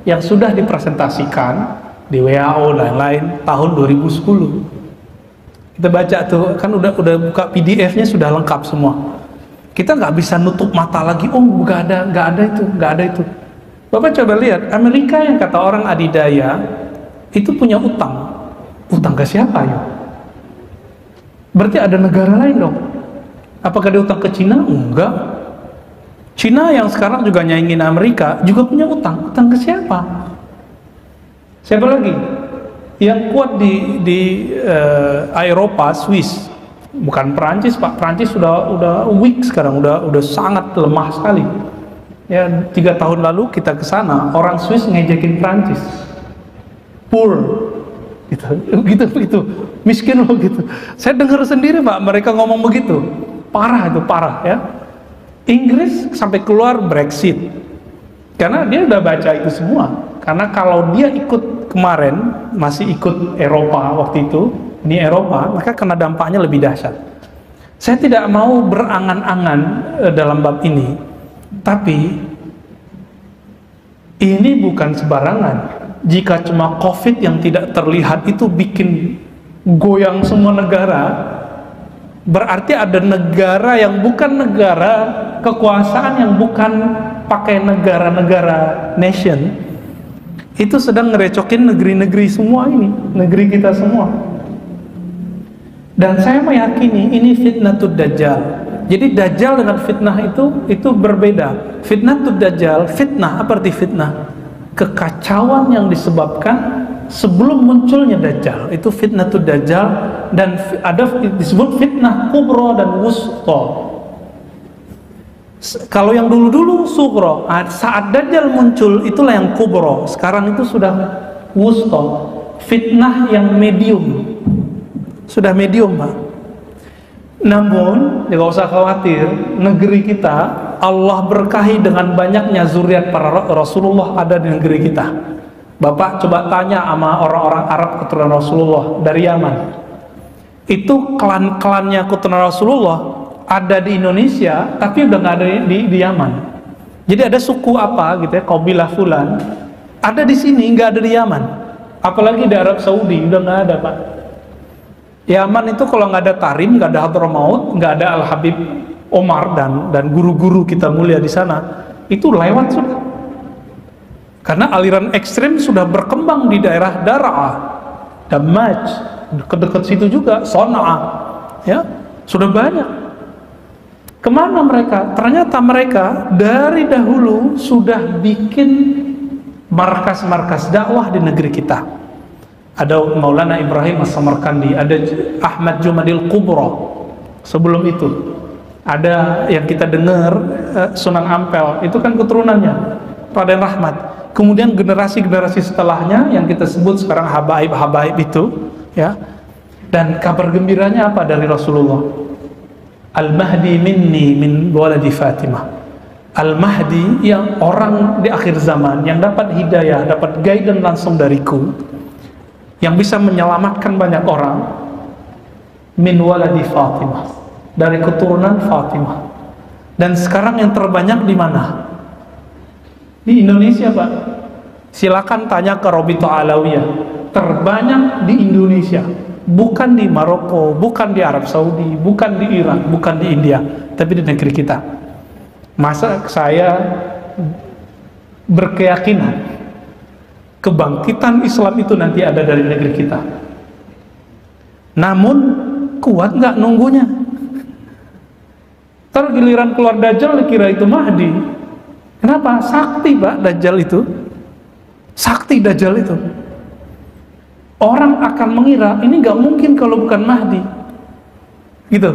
yang sudah dipresentasikan di WHO dan lain tahun 2010. Kita baca tuh, kan udah buka PDF-nya sudah lengkap semua. Kita nggak bisa nutup mata lagi. Oh, nggak ada itu. Bapak coba lihat, Amerika yang kata orang adidaya itu punya utang ke siapa ya? Berarti ada negara lain dong. Apakah dia utang ke Cina? Enggak. Cina yang sekarang juga nyaingin Amerika juga punya utang ke siapa? Siapa lagi? Yang kuat di Eropa, Swiss, bukan Perancis, Pak. Perancis udah weak sekarang, udah sangat lemah sekali. Ya, 3 tahun lalu kita ke sana, orang Swiss ngejekin Perancis, poor, gitu, miskin loh gitu. Saya dengar sendiri Pak, mereka ngomong begitu, parah ya. Inggris sampai keluar Brexit, karena dia udah baca itu semua. Karena kalau dia ikut kemarin, masih ikut Eropa waktu itu, ini Eropa, maka kena dampaknya lebih dahsyat. Saya tidak mau berangan-angan dalam bab ini, tapi ini bukan sembarangan. Jika cuma COVID yang tidak terlihat itu bikin goyang semua negara, berarti ada negara yang bukan negara, kekuasaan yang bukan pakai negara-negara nation, itu sedang ngerecokin negeri-negeri semua ini, negeri kita semua. Dan saya meyakini ini fitnatud dajjal. Jadi dajjal dengan fitnah itu berbeda. Fitnatud dajjal, fitnah, apa arti fitnah? Kekacauan yang disebabkan sebelum munculnya dajjal, itu fitnatud dajjal. Dan ada disebut fitnah kubro dan wusta. Kalau yang dulu-dulu sugro, saat dajjal muncul itulah yang kubro. Sekarang itu sudah wusta, fitnah yang medium. Sudah medium Pak. Namun tidak usah khawatir, negeri kita Allah berkahi dengan banyaknya zuriat para Rasulullah ada di negeri kita. Bapak coba tanya sama orang-orang Arab keturunan Rasulullah dari Yaman, itu klan-klannya keturunan Rasulullah ada di Indonesia, tapi udah nggak ada di Yaman. Jadi ada suku apa gitu ya, kabilah fulan, ada di sini, nggak ada di Yaman. Apalagi di Arab Saudi udah nggak ada Pak. Yaman itu kalau nggak ada Tarim, nggak ada Hadramaut, nggak ada Al Habib Omar dan guru-guru kita mulia di sana, itu lewat sudah. Karena aliran ekstrem sudah berkembang di daerah Dara'ah, Damaj, dekat-dekat situ juga, Son'a, ya sudah banyak. Kemana mereka? Ternyata mereka dari dahulu sudah bikin markas-markas dakwah di negeri kita. Ada Maulana Ibrahim As-Samarkandi, ada Ahmad Jumadil Kubro. Sebelum itu ada yang kita dengar Sunan Ampel, itu kan keturunannya Raden Rahmat. Kemudian generasi-generasi setelahnya yang kita sebut sekarang habaib-habaib itu, ya. Dan kabar gembiranya apa dari Rasulullah? Al-Mahdi minni min waladi Fatimah. Al-Mahdi yang orang di akhir zaman yang dapat hidayah, dapat guidance langsung dariku, yang bisa menyelamatkan banyak orang, min waladi Fatimah, dari keturunan Fatimah. Dan sekarang yang terbanyak di mana? Di Indonesia Pak. Silakan tanya ke Robito Alawiyah, terbanyak di Indonesia, bukan di Maroko, bukan di Arab Saudi, bukan di Irak, bukan di India, tapi di negeri kita. Masa saya berkeyakinan kebangkitan Islam itu nanti ada dari negeri kita? Namun kuat nggak nunggunya? Ntar giliran keluar Dajjal dikira itu Mahdi. Kenapa? Sakti Pak Dajjal itu. Sakti Dajjal itu. Orang akan mengira ini nggak mungkin kalau bukan Mahdi. Gitu.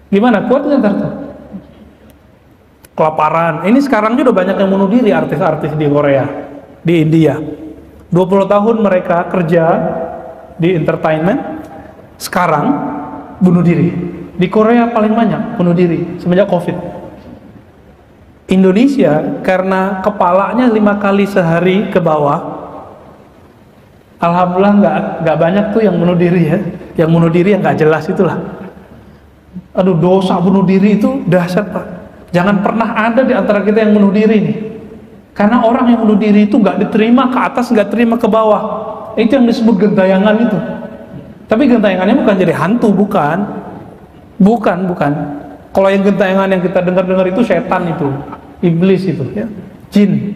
Gimana? Kuat nggak ntar tuh? Kelaparan. Ini sekarang juga banyak yang bunuh diri, artis-artis di Korea, di India. 20 tahun mereka kerja di entertainment, sekarang bunuh diri. Di Korea paling banyak bunuh diri semenjak COVID. Indonesia karena kepalanya 5 kali sehari ke bawah, alhamdulillah nggak banyak tuh yang bunuh diri ya. Yang bunuh diri yang nggak jelas itulah. Aduh, dosa bunuh diri itu dahsyat Pak. Jangan pernah ada di antara kita yang bunuh diri nih. Karena orang yang bunuh diri itu nggak diterima ke atas, nggak terima ke bawah. Itu yang disebut gentayangan itu. Tapi gentayangannya bukan jadi hantu, bukan. Kalau yang gentayangan yang kita dengar itu setan itu, iblis itu, ya, jin.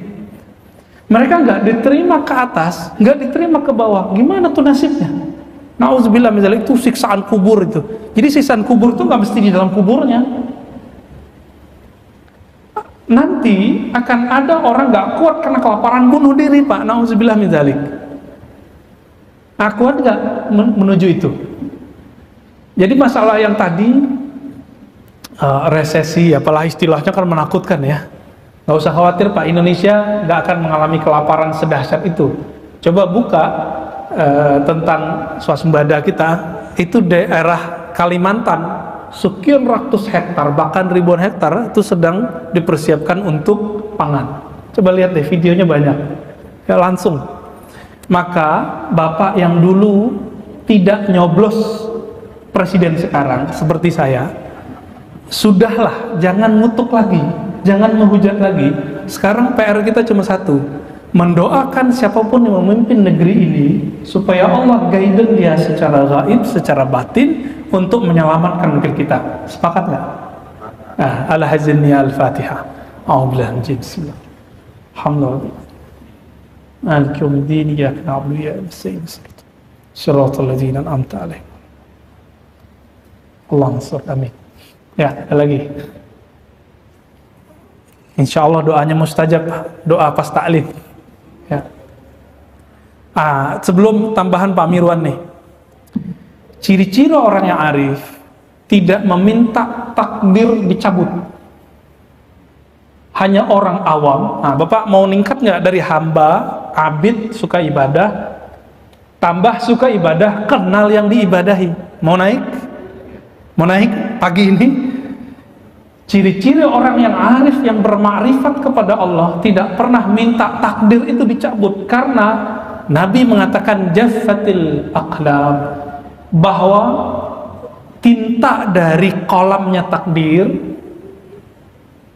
Mereka nggak diterima ke atas, nggak diterima ke bawah. Gimana tuh nasibnya? Nauzubillah min dzalik, itu siksaan kubur itu. Jadi siksaan kubur itu nggak mesti di dalam kuburnya. Nanti akan ada orang nggak kuat karena kelaparan bunuh diri Pak. Nauzubillah min dzalik. Kuat nggak menuju itu? Jadi masalah yang tadi resesi, apalah istilahnya kan menakutkan ya. Nggak usah khawatir Pak, Indonesia nggak akan mengalami kelaparan sedahsyat itu. Coba buka tentang swasembada kita, itu daerah Kalimantan, sekian ratus hektar, bahkan ribuan hektar itu sedang dipersiapkan untuk pangan. Coba lihat deh, videonya banyak. Ya, langsung. Maka Bapak yang dulu tidak nyoblos presiden sekarang, seperti saya, sudahlah, jangan ngutuk lagi, jangan menghujat lagi. Sekarang PR kita cuma satu, mendoakan siapapun yang memimpin negeri ini supaya Allah guide dia secara gaib, secara batin untuk menyelamatkan negeri kita. Sepakat nggak? Al-Hazinni Al-Fatihah. A'udzubillahi minasy Bismillah. Alhamdulillah. Maliki yaumiddin, iyyaka na'budu wa iyyaka nasta'in. Shiratal ladzina an'amta 'alaihim. Allahumma shalli amin. Ya, ada lagi. Insya Allah doanya mustajab, doa pas ta'lim. Ya. Sebelum tambahan Pak Mirwan nih, ciri-ciri orang yang arif tidak meminta takdir dicabut. Hanya orang awam. Bapak mau ningkat nggak dari hamba, abid, suka ibadah, tambah suka ibadah, kenal yang diibadahi. Mau naik? Mau naik pagi ini? Ciri-ciri orang yang arif, yang bermakrifat kepada Allah, tidak pernah minta takdir itu dicabut. Karena Nabi mengatakan jaffatil aqlam, bahwa tinta dari kolamnya takdir,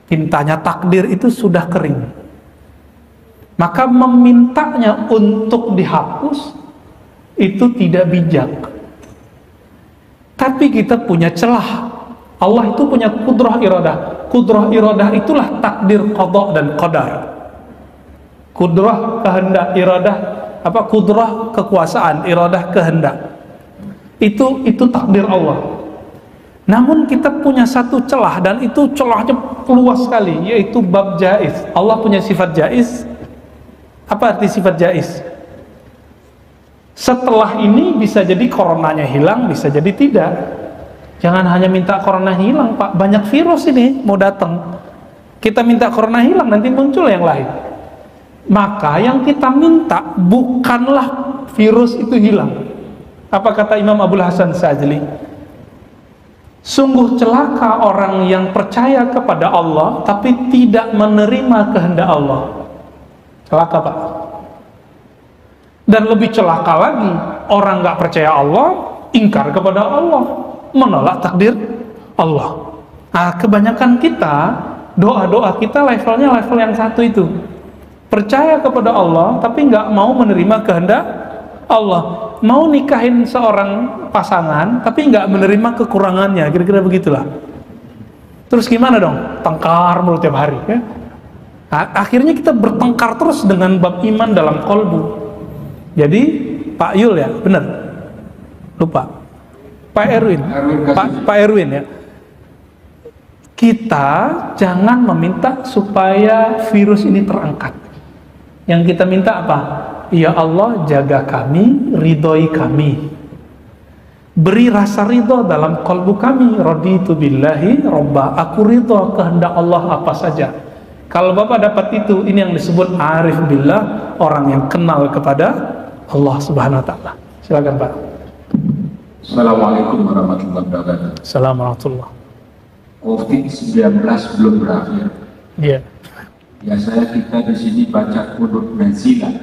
tintanya takdir itu sudah kering. Maka memintanya untuk dihapus itu tidak bijak. Tapi kita punya celah. Allah itu punya kudrah iradah. Kudrah iradah itulah takdir qada dan qadar. Kudrah kehendak, iradah kudrah kekuasaan, iradah kehendak. Itu takdir Allah. Namun kita punya satu celah, dan itu celahnya luas sekali, yaitu bab jaiz. Allah punya sifat jaiz. Apa arti sifat jaiz? Setelah ini bisa jadi coronanya hilang, bisa jadi tidak. Jangan hanya minta corona hilang Pak, banyak virus ini mau datang. Kita minta corona hilang, nanti muncul yang lain. Maka yang kita minta bukanlah virus itu hilang. Apa kata Imam Abul Hasan Sajli? Sungguh celaka orang yang percaya kepada Allah tapi tidak menerima kehendak Allah. Celaka Pak. Dan lebih celaka lagi, orang nggak percaya Allah, ingkar kepada Allah, menolak takdir Allah. Kebanyakan kita, doa-doa kita levelnya level yang satu itu. Percaya kepada Allah tapi nggak mau menerima kehendak Allah. Mau nikahin seorang pasangan tapi nggak menerima kekurangannya, kira-kira begitulah. Terus gimana dong? Tengkar mulu tiap hari ya? Akhirnya kita bertengkar terus dengan bab iman dalam kolbu. Jadi Pak Yul ya, benar? Lupa. Pak Erwin. Pak Erwin ya. Kita jangan meminta supaya virus ini terangkat. Yang kita minta apa? Ya Allah, jaga kami, ridhoi kami. Beri rasa ridho dalam kalbu kami. Raditu billahi robba. Aku ridho kehendak Allah apa saja. Kalau Bapak dapat itu, ini yang disebut arif billah, orang yang kenal kepada Allah Subhanahu wa taala. Silakan Pak. Assalamualaikum warahmatullahi wabarakatuh. Assalamualaikum. COVID-19 belum berakhir. Iya. Biasanya kita di sini baca kunut dan silat.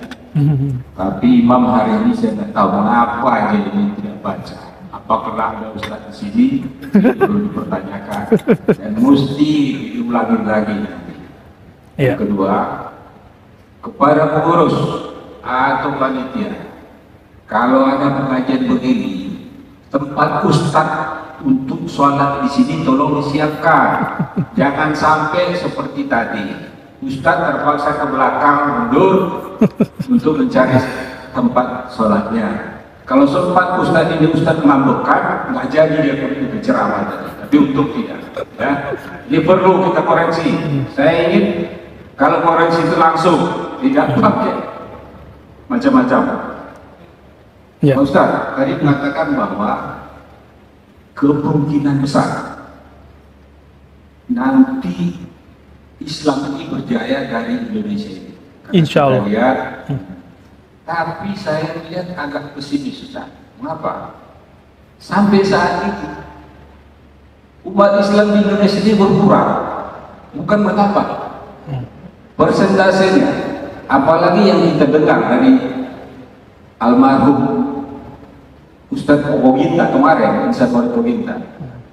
Tapi Imam hari ini saya tidak tahu apa aja ini tidak baca. apakah ada ustaz di sini perlu dipertanyakan dan mesti diulangi lagi. Iya. Yang kedua, kepada pengurus atau panitia, kalau ada pengajian begini, tempat ustaz untuk sholat di sini tolong disiapkan. Jangan sampai seperti tadi, ustaz terpaksa ke belakang mundur untuk mencari tempat sholatnya. Kalau sempat ustaz ini ustaz mengambekkan, nggak jadi dia pergi ke ceramah tadi. Tapi untuk tidak, ya. Ini perlu kita koreksi. Saya ingin kalau koreksi itu langsung, tidak pakai macam-macam. Ya. Pak Ustaz tadi mengatakan bahwa kemungkinan besar nanti Islam ini berjaya dari Indonesia ini. Insya Allah. Lihat, tapi saya lihat agak pesimis, Ustaz. Mengapa? Sampai saat ini umat Islam di Indonesia ini berkurang, bukan bertambah. Persentasenya, apalagi yang kita dengar dari almarhum Ustadz Poginta kemarin, Ustadz Poginta,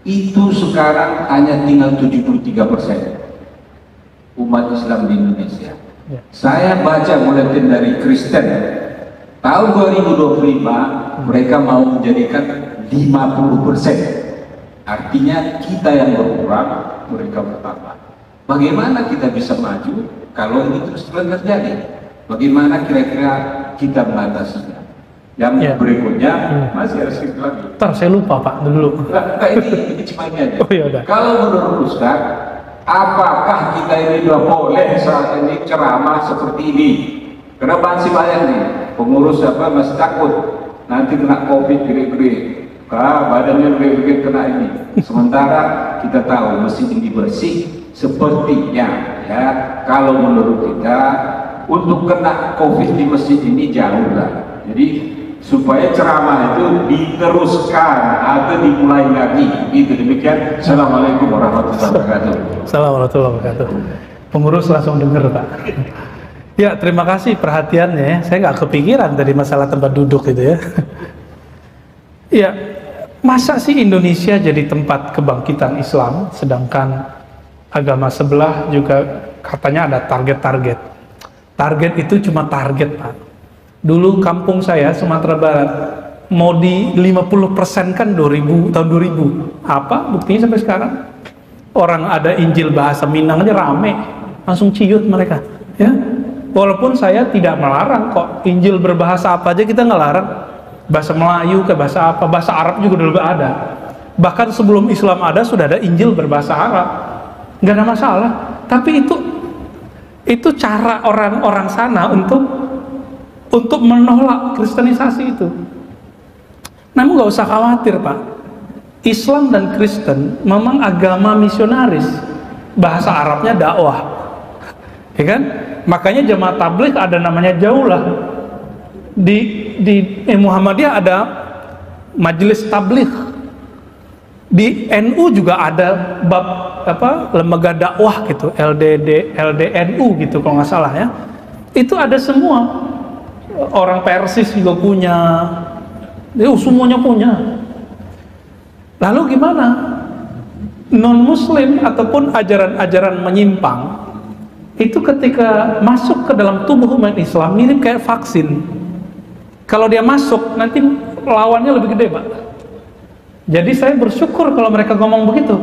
itu sekarang hanya tinggal 73% umat Islam di Indonesia. Saya baca buletin dari Kristen tahun 2025 mereka mau menjadikan 50%. Artinya kita yang berkurang, mereka bertambah. Bagaimana kita bisa maju kalau ini terus terjadi? Bagaimana kira-kira kita mengatasinya? Yang berikutnya masih harus kita lagi. Ntar saya lupa Pak dulu. Nah, ini cuma ini aja. Oh, iya, udah. Kalau menurut Ustaz, apakah kita ini sudah boleh saat ini ceramah seperti ini? Karena masih banyak nih pengurus masih takut nanti kena COVID gede-gede, badannya gede-gede kena ini. Sementara kita tahu masjid ini bersih, sepertinya ya kalau menurut kita untuk kena COVID di masjid ini jauh lah. Jadi supaya ceramah itu diteruskan atau dimulai lagi. Gitu demikian. Assalamualaikum warahmatullahi wabarakatuh. Assalamualaikum warahmatullahi wabarakatuh. Pengurus langsung dengar Pak. Ya terima kasih perhatiannya ya. Saya nggak kepikiran dari masalah tempat duduk itu ya. Ya masa sih Indonesia jadi tempat kebangkitan Islam, sedangkan agama sebelah juga katanya ada target-target. Target itu cuma target Pak. Dulu kampung saya Sumatera Barat mau di 50% kan tahun 2000. Apa buktinya sampai sekarang? Orang ada Injil bahasa Minang aja rame, langsung ciut mereka. Ya, walaupun saya tidak melarang kok Injil berbahasa apa aja kita ngelarang. Bahasa Melayu ke bahasa apa, bahasa Arab juga dulu ada. Bahkan sebelum Islam ada sudah ada Injil berbahasa Arab, nggak ada masalah. Tapi itu cara orang-orang sana untuk menolak kristenisasi itu. Namun nggak usah khawatir Pak, Islam dan Kristen memang agama misionaris, bahasa Arabnya dakwah, ya kan? Makanya jemaah tabligh ada namanya jaulah. Di Muhammadiyah ada majelis tabligh. Di NU juga ada bab lembaga dakwah gitu, LDNU gitu kalau nggak salah ya. Itu ada semua. Orang Persis juga punya, semuanya punya. Lalu gimana? Non-Muslim ataupun ajaran-ajaran menyimpang itu ketika masuk ke dalam tubuh umat Islam mirip kayak vaksin. Kalau dia masuk nanti lawannya lebih gede Pak. Jadi saya bersyukur kalau mereka ngomong begitu.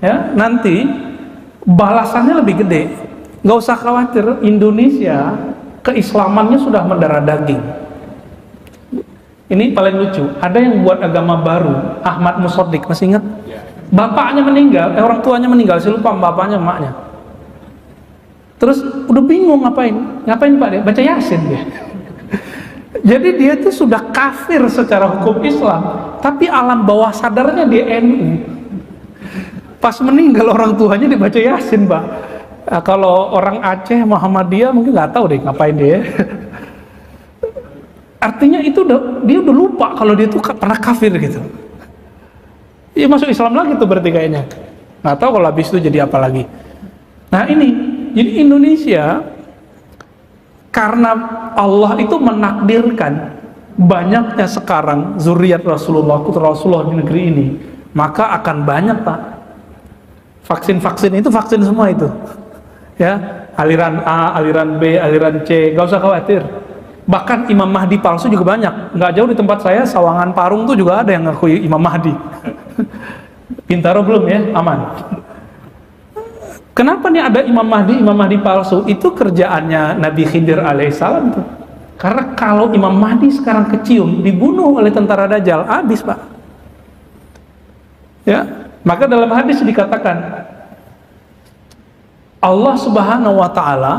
Ya, nanti balasannya lebih gede. Nggak usah khawatir, Indonesia keislamannya sudah mendarah daging. Ini paling lucu, ada yang buat agama baru, Ahmad Musaddiq, masih ingat? Bapaknya meninggal, orang tuanya meninggal, saya lupa bapaknya, emaknya. Terus udah bingung ngapain Pak dia? Baca Yasin dia. Jadi dia itu sudah kafir secara hukum Islam, tapi alam bawah sadarnya dia NU. Pas meninggal orang tuanya dibaca Yasin Pak. Nah, kalau orang Aceh Muhammadiyah mungkin nggak tahu deh ngapain dia. Artinya itu dia udah lupa kalau dia tuh pernah kafir gitu. Dia masuk Islam lagi tuh berarti kayaknya. Nggak tahu kalau habis itu jadi apa lagi. Nah ini, jadi Indonesia karena Allah itu menakdirkan banyaknya sekarang zuriat Rasulullah, putra Rasulullah di negeri ini, maka akan banyak Pak. Vaksin-vaksin itu vaksin semua itu. Ya, aliran A, aliran B, aliran C, gak usah khawatir. Bahkan Imam Mahdi palsu juga banyak. Nggak jauh di tempat saya, Sawangan Parung tuh juga ada yang ngaku Imam Mahdi. Bintaro belum ya, aman. Kenapa nih ada Imam Mahdi palsu? Itu kerjaannya Nabi Khidir alaihissalam tuh. Karena kalau Imam Mahdi sekarang kecium, dibunuh oleh tentara Dajjal, habis Pak. Ya, maka dalam hadis dikatakan Allah Subhanahu wa taala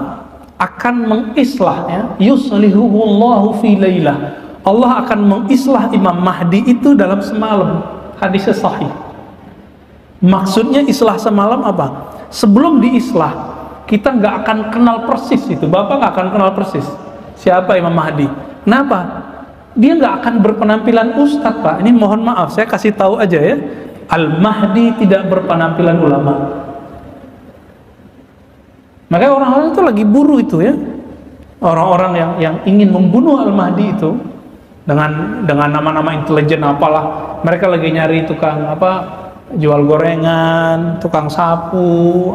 akan mengislahnya, yuslihuhullahu fi lailah. Allah akan mengislah Imam Mahdi itu dalam semalam. Hadisnya sahih. Maksudnya islah semalam apa? Sebelum diislah, kita nggak akan kenal persis itu. Bapak nggak akan kenal persis siapa Imam Mahdi. Kenapa? Dia nggak akan berpenampilan ustadz Pak. Ini mohon maaf, saya kasih tahu aja ya. Al-Mahdi tidak berpenampilan ulama. Makanya orang-orang itu lagi buru itu ya. Orang-orang yang ingin membunuh Al-Mahdi itu dengan nama-nama intelijen apalah. Mereka lagi nyari tukang jual gorengan, tukang sapu,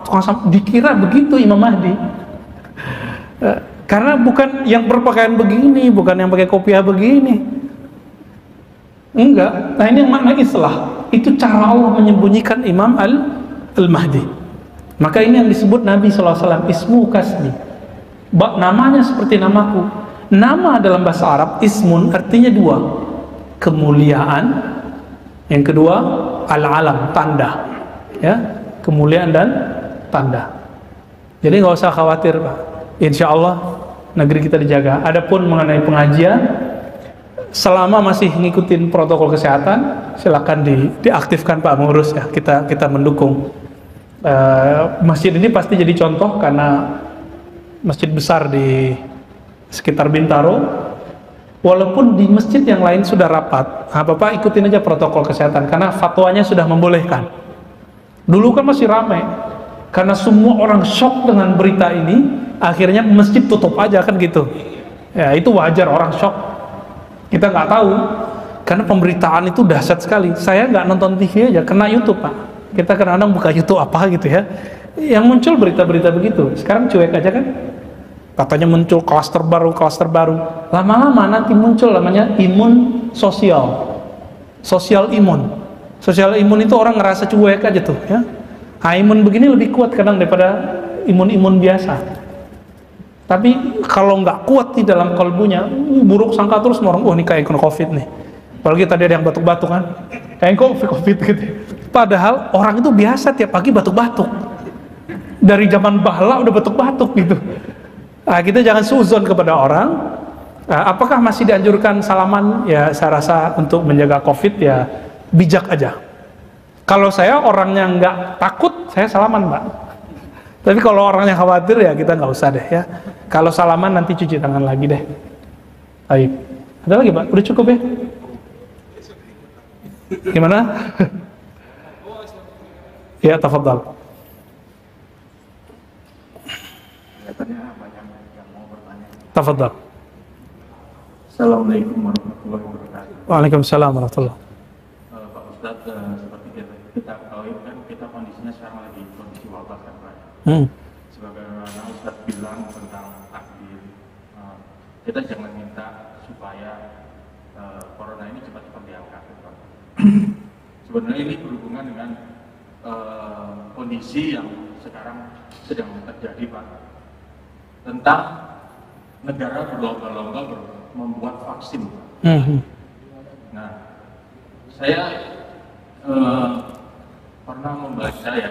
tukang sapu. Dikira begitu Imam Mahdi. Karena bukan yang berpakaian begini, bukan yang pakai kopiah begini. Enggak. Nah ini yang makna islah. Itu cara Allah menyembunyikan Imam Al-Mahdi. Maka ini yang disebut Nabi SAW, ismu kasmi. Namanya seperti namaku. Nama dalam bahasa Arab, ismun artinya dua. Kemuliaan. Yang kedua, al-alam, tanda. Ya, kemuliaan dan tanda. Jadi nggak usah khawatir Pak. Insya Allah negeri kita dijaga. Adapun mengenai pengajian, selama masih ngikutin protokol kesehatan, silakan diaktifkan Pak Mengurus ya. Kita mendukung. Masjid ini pasti jadi contoh karena masjid besar di sekitar Bintaro. Walaupun di masjid yang lain sudah rapat, Bapak ikutin aja protokol kesehatan karena fatwanya sudah membolehkan. Dulu kan masih ramai karena semua orang shock dengan berita ini, akhirnya masjid tutup aja kan gitu. Ya itu wajar orang shock. Kita nggak tahu karena pemberitaan itu dahsyat sekali. Saya nggak nonton TV aja, kena YouTube Pak. Kita kadang-kadang buka YouTube apa gitu ya, yang muncul berita-berita begitu. Sekarang cuek aja kan. Katanya muncul klaster baru. Lama-lama nanti muncul namanya imun sosial. Sosial imun. Sosial imun itu orang ngerasa cuek aja tuh ya. Imun begini lebih kuat kadang daripada imun biasa. Tapi kalau nggak kuat di dalam kalbunya, buruk sangka terus orang, ini kayak kena COVID nih. Apalagi tadi ada yang batuk-batuk kan, kayak COVID gitu. Padahal orang itu biasa tiap pagi batuk-batuk. Dari zaman bahla udah batuk-batuk gitu. Nah, kita jangan suzon kepada orang. Apakah masih dianjurkan salaman? Ya saya rasa untuk menjaga COVID ya bijak aja. Kalau saya orangnya nggak takut, saya salaman Mbak. Tapi kalau orangnya khawatir ya kita nggak usah deh ya. Kalau salaman nanti cuci tangan lagi deh. Baik. Ada lagi Pak? Udah cukup ya? Gimana? Ya, tafadhal. Tafadhal. Assalamualaikum warahmatullahi wabarakatuh. Waalaikumsalam warahmatullahi wabarakatuh. Pak Ustadz, seperti kita ketahui kan kita kondisinya sekarang lagi kondisi wabah kan Pak. Sebagaimana Ustadz bilang tentang takdir, kita jangan minta supaya corona ini cepat-cepat diangkat Pak. Sebenarnya ini berhubungan dengan kondisi yang sekarang sedang terjadi Pak, tentang negara berlomba-lomba membuat vaksin. Nah, saya pernah membaca ya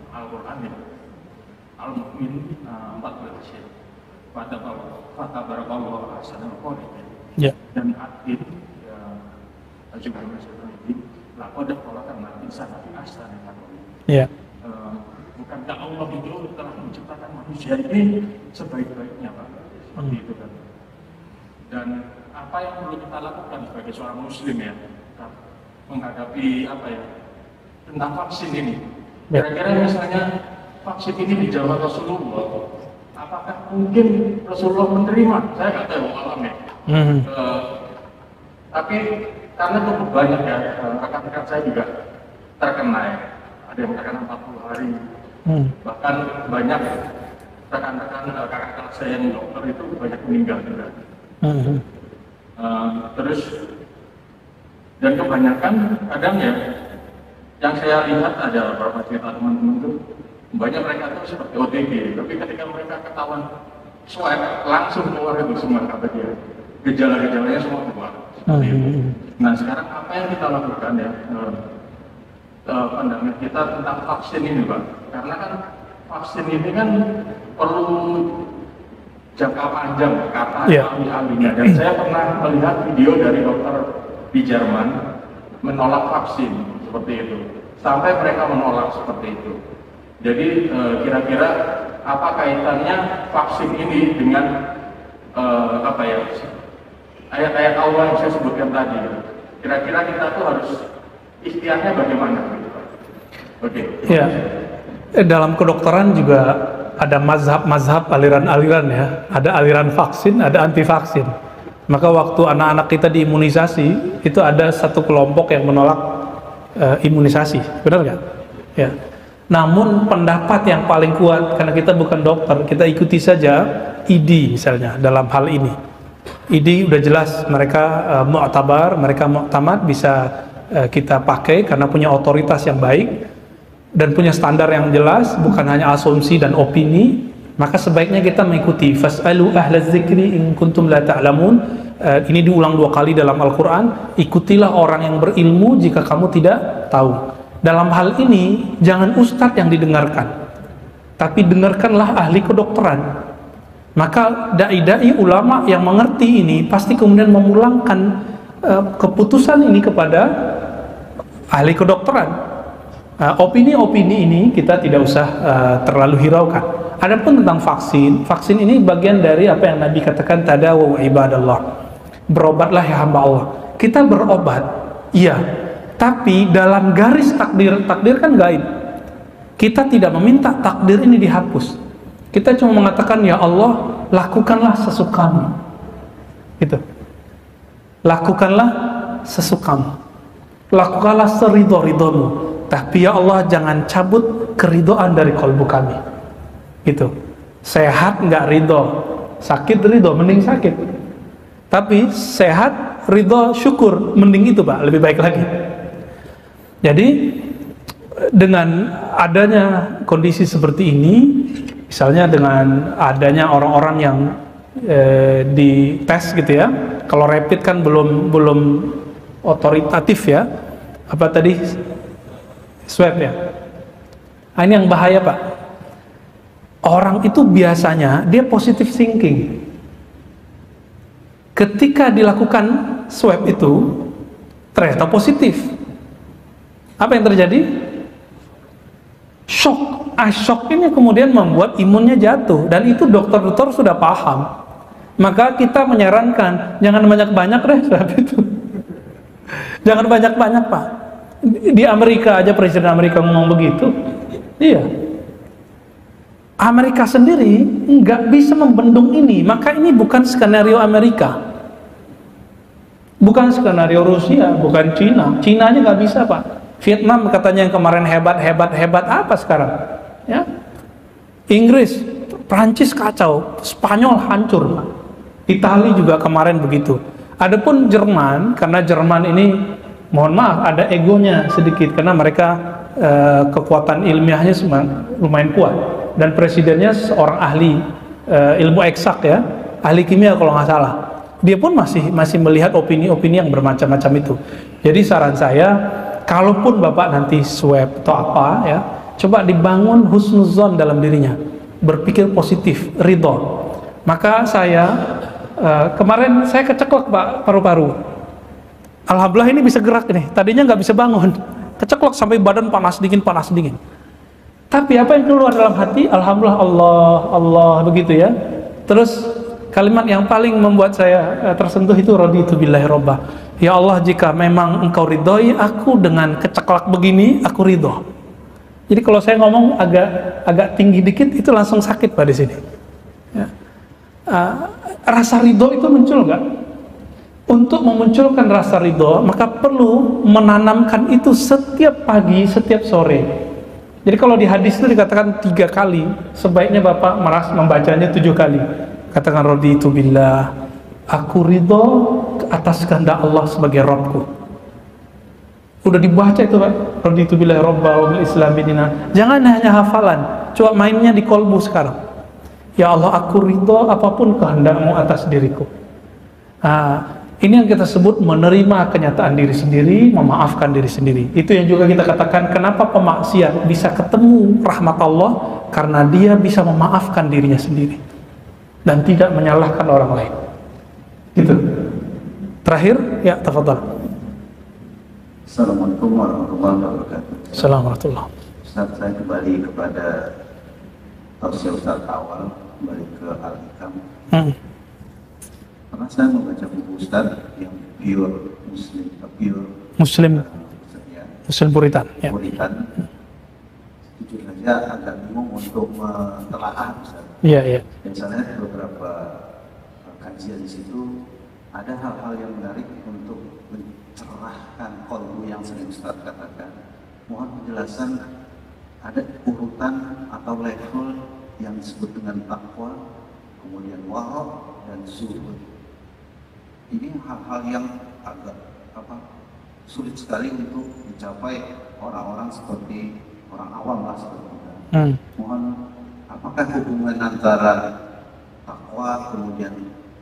Al-Quran ya, Al-Mu'min 14 ya, Fata Barakallahu Ahsanul Khaliqin. Dan akhir juga ini laqad khalaqnal insana fi ahsani taqwim. Bukankah Allah itu telah menciptakan manusia ini sebaik-baiknya Pak? Seperti itu kan. Dan apa yang perlu kita lakukan sebagai seorang muslim ya, menghadapi tentang vaksin ini. Kira-kira misalnya vaksin ini di zaman Rasulullah, apakah mungkin Rasulullah menerima? Saya nggak tahu alamnya. Tapi karena cukup banyak ya, rekan-rekan saya juga terkena ya. Ada yang terkena 40 hari. Bahkan banyak rekan-rekan kakak saya yang dokter itu banyak meninggal juga. Terus dan kebanyakan kadang ya yang saya lihat ada beberapa cerita teman-teman tuh banyak mereka tuh seperti OTG, tapi ketika mereka ketahuan swab langsung keluar itu semua kata dia, gejala-gejalanya semua keluar. Nah sekarang apa yang kita lakukan ya, pandangan kita tentang vaksin ini Pak, karena kan vaksin ini kan perlu jangka panjang kata ahli-ahlinya, dan saya pernah melihat video dari dokter di Jerman menolak vaksin seperti itu, sampai mereka menolak seperti itu. Jadi kira-kira apa kaitannya vaksin ini dengan apa ya, ayat-ayat Allah yang saya sebutkan tadi? Kira-kira kita tuh harus ikhtiarnya bagaimana? Oke. Ya, dalam kedokteran juga ada mazhab-mazhab, aliran-aliran ya. Ada aliran vaksin, ada anti vaksin. Maka waktu anak-anak kita diimunisasi, itu ada satu kelompok yang menolak imunisasi, benar nggak? Ya. Namun pendapat yang paling kuat, karena kita bukan dokter, kita ikuti saja ID misalnya dalam hal ini. ID udah jelas mereka mu'tabar, mereka mu'tamad, bisa kita pakai karena punya otoritas yang baik dan punya standar yang jelas, bukan hanya asumsi dan opini. Maka sebaiknya kita mengikuti fas'alu ahlaz zikri in kuntum la ta'lamun. Ini diulang 2 kali dalam Al-Quran. Ikutilah orang yang berilmu jika kamu tidak tahu. Dalam hal ini jangan ustadz yang didengarkan, tapi dengarkanlah ahli kedokteran. Maka dai-dai ulama yang mengerti ini pasti kemudian memulangkan keputusan ini kepada ahli kedokteran. Opini-opini ini kita tidak usah terlalu hiraukan. Adapun tentang vaksin, vaksin ini bagian dari apa yang Nabi katakan, tadawu ibadallah, berobatlah ya hamba Allah. Kita berobat, iya, tapi dalam garis takdir, takdir kan gaib. Kita tidak meminta takdir ini dihapus. Kita cuma mengatakan, ya Allah, lakukanlah sesukamu. Gitu. Lakukanlah sesukamu. Lakukanlah seridho-ridhomu. Tapi ya Allah, jangan cabut keridhaan dari kalbu kami. Gitu. Sehat nggak ridho, sakit ridho, mending sakit. Tapi sehat ridho syukur, mending itu Pak, lebih baik lagi. Jadi dengan adanya kondisi seperti ini, misalnya dengan adanya orang-orang yang dites gitu ya, kalau rapid kan belum otoritatif ya, apa tadi, swab ya. Nah, ini yang bahaya Pak. Orang itu biasanya dia positive thinking. Ketika dilakukan swab itu ternyata positif. Apa yang terjadi? Shock. Shock ini kemudian membuat imunnya jatuh, dan itu dokter-dokter sudah paham. Maka kita menyarankan jangan banyak-banyak deh swab itu. Jangan banyak-banyak Pak. Di Amerika aja presiden Amerika ngomong begitu. Iya. Amerika sendiri nggak bisa membendung ini, maka ini bukan skenario Amerika, bukan skenario Rusia, bukan Cina. Cina aja nggak bisa Pak. Vietnam katanya yang kemarin hebat apa sekarang? Ya, Inggris, Prancis kacau, Spanyol hancur, Pak. Italia juga kemarin begitu. Adapun Jerman, karena Jerman ini, mohon maaf, ada egonya sedikit karena mereka kekuatan ilmiahnya lumayan kuat. Dan presidennya seorang ahli ilmu eksak ya, ahli kimia kalau nggak salah. Dia pun masih melihat opini-opini yang bermacam-macam itu. Jadi saran saya, kalaupun Bapak nanti swab atau apa ya, coba dibangun husnuzon dalam dirinya, berpikir positif, ridho. Maka saya kemarin saya keceklek Pak paru-paru. Alhamdulillah ini bisa gerak nih. Tadinya nggak bisa bangun, keceklek sampai badan panas dingin. Tapi apa yang keluar dalam hati? Alhamdulillah, Allah begitu ya. Terus kalimat yang paling membuat saya tersentuh itu raditu billahi robba. Ya Allah, jika memang engkau ridhoi aku dengan keceklak begini, aku ridho. Jadi kalau saya ngomong agak tinggi dikit itu langsung sakit Pak di sini. Ya. Rasa ridho itu muncul nggak? untuk memunculkan rasa ridho, maka perlu menanamkan itu setiap pagi, setiap sore. Jadi kalau di hadis itu dikatakan 3 kali, sebaiknya Bapak membacanya 7 kali. Katakan raditu billah, aku ridho atas kehendak Allah sebagai Rabbku. Udah dibaca itu Pak, raditu billah robba wa bil islam dinina. Jangan hanya hafalan, coba mainnya di kolbu sekarang. Ya Allah, aku ridho apapun kehendakmu atas diriku. Nah, ini yang kita sebut menerima kenyataan diri sendiri, memaafkan diri sendiri. Itu yang juga kita katakan kenapa pemaksiat bisa ketemu rahmat Allah, karena dia bisa memaafkan dirinya sendiri dan tidak menyalahkan orang lain. Gitu. Terakhir, ya tafadhal. Assalamualaikum warahmatullahi wabarakatuh. Assalamualaikum. Ustaz, saya kembali kepada tausiah Ustaz awal, kembali ke Al-Hikam. Pernah saya membaca buku Ustaz yang pure Muslim Puritan, ya. Puritan. Jujur saja agak bingung untuk mentelaah Ustaz. Iya, iya. Dan saya lihat beberapa kajian di situ ada hal-hal yang menarik untuk mencerahkan kolbu yang sering Ustaz katakan. Mohon penjelasan, ada urutan atau level yang disebut dengan takwa, kemudian wara' dan zuhud. Ini hal-hal yang agak sulit sekali untuk dicapai orang-orang seperti orang awam lah seperti kita. Mohon, apakah hubungan antara takwa kemudian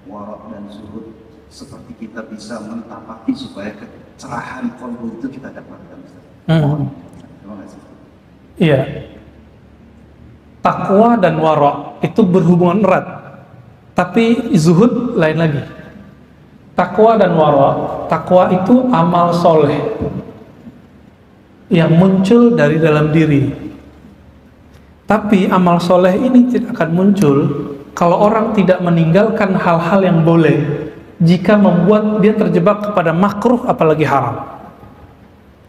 wara' dan zuhud seperti kita bisa mentapaki supaya kecerahan kolbu itu kita dapatkan? Mohon. Terima kasih. Iya. Takwa dan wara' itu berhubungan erat, tapi zuhud lain lagi. Takwa dan wara', takwa itu amal soleh yang muncul dari dalam diri. Tapi amal soleh ini tidak akan muncul kalau orang tidak meninggalkan hal-hal yang boleh, jika membuat dia terjebak kepada makruh apalagi haram.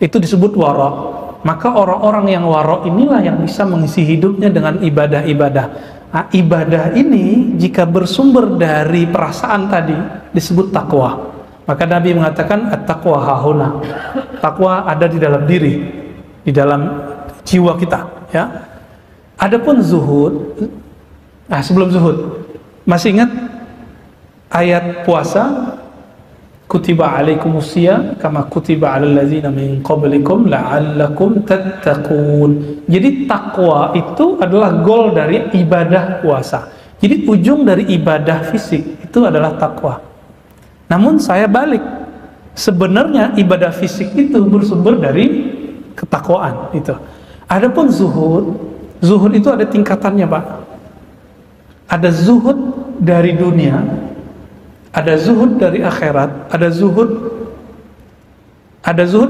Itu disebut wara'. Maka orang-orang yang wara' inilah yang bisa mengisi hidupnya dengan ibadah-ibadah. Nah, ibadah ini jika bersumber dari perasaan tadi disebut takwa. Maka Nabi mengatakan at-taqwa hahuna. Takwa ada di dalam diri, di dalam jiwa kita, ya. Adapun zuhud, sebelum zuhud, masih ingat ayat puasa? Kutiba alaikumusiyam kama kutiba alal ladzina min qablikum la'allakum tattaqun. Jadi takwa itu adalah goal dari ibadah puasa. Jadi ujung dari ibadah fisik itu adalah takwa. Namun saya balik, sebenarnya ibadah fisik itu bersumber dari ketakwaan itu. Adapun zuhud itu ada tingkatannya, Pak. Ada zuhud dari dunia, ada zuhud dari akhirat, ada zuhud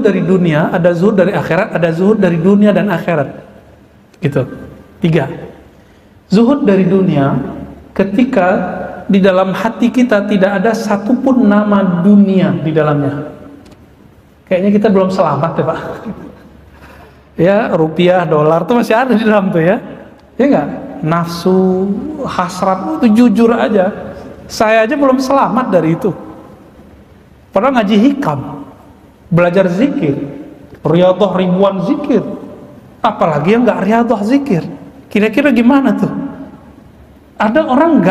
dari dunia, ada zuhud dari akhirat, ada zuhud dari dunia dan akhirat. Gitu. 3. Zuhud dari dunia ketika di dalam hati kita tidak ada satupun nama dunia di dalamnya. Kayaknya kita belum selamat ya, Pak. Ya, rupiah, dolar tuh masih ada di dalam tuh ya. Ya enggak? Nafsu, hasrat itu jujur aja. Saya aja belum selamat dari itu. Padahal ngaji hikam, belajar zikir, riyadhah ribuan zikir, apalagi yang nggak riyadhah zikir. Kira-kira gimana tuh? Ada orang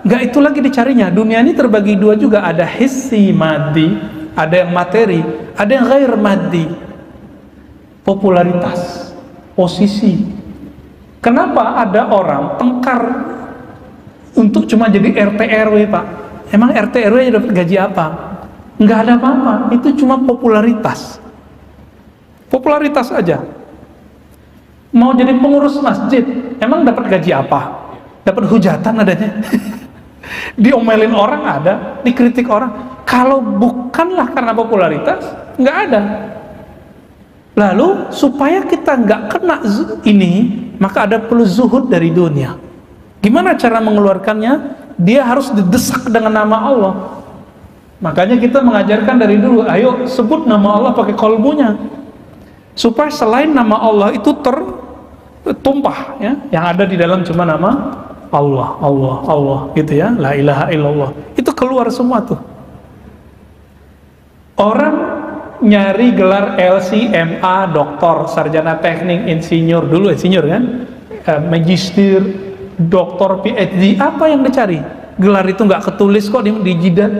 nggak itu lagi dicarinya. Dunia ini terbagi 2 juga, ada hissi maddi, ada yang materi, ada yang ghair maddi. Popularitas, posisi. Kenapa ada orang tengkar untuk cuma jadi RT RW, Pak? Emang RT RW dapat gaji apa? Nggak ada apa-apa, itu cuma popularitas. Popularitas aja. Mau jadi pengurus masjid, emang dapat gaji apa? Dapat hujatan adanya. Diomelin orang ada, dikritik orang. Kalau bukanlah karena popularitas, nggak ada. Lalu supaya kita nggak kena ini, maka ada perlu zuhud dari dunia. Gimana cara mengeluarkannya? Dia harus didesak dengan nama Allah. Makanya kita mengajarkan dari dulu, ayo sebut nama Allah pakai kolbunya, supaya selain nama Allah itu tertumpah, ya, yang ada di dalam cuma nama Allah, Allah, Allah, gitu ya, la ilaha illallah. Itu keluar semua tuh. Orang nyari gelar LCMA, doktor, sarjana teknik, insinyur, dulu insinyur kan, magister, doktor, PhD, apa yang dicari? Gelar itu nggak ketulis kok di jidat.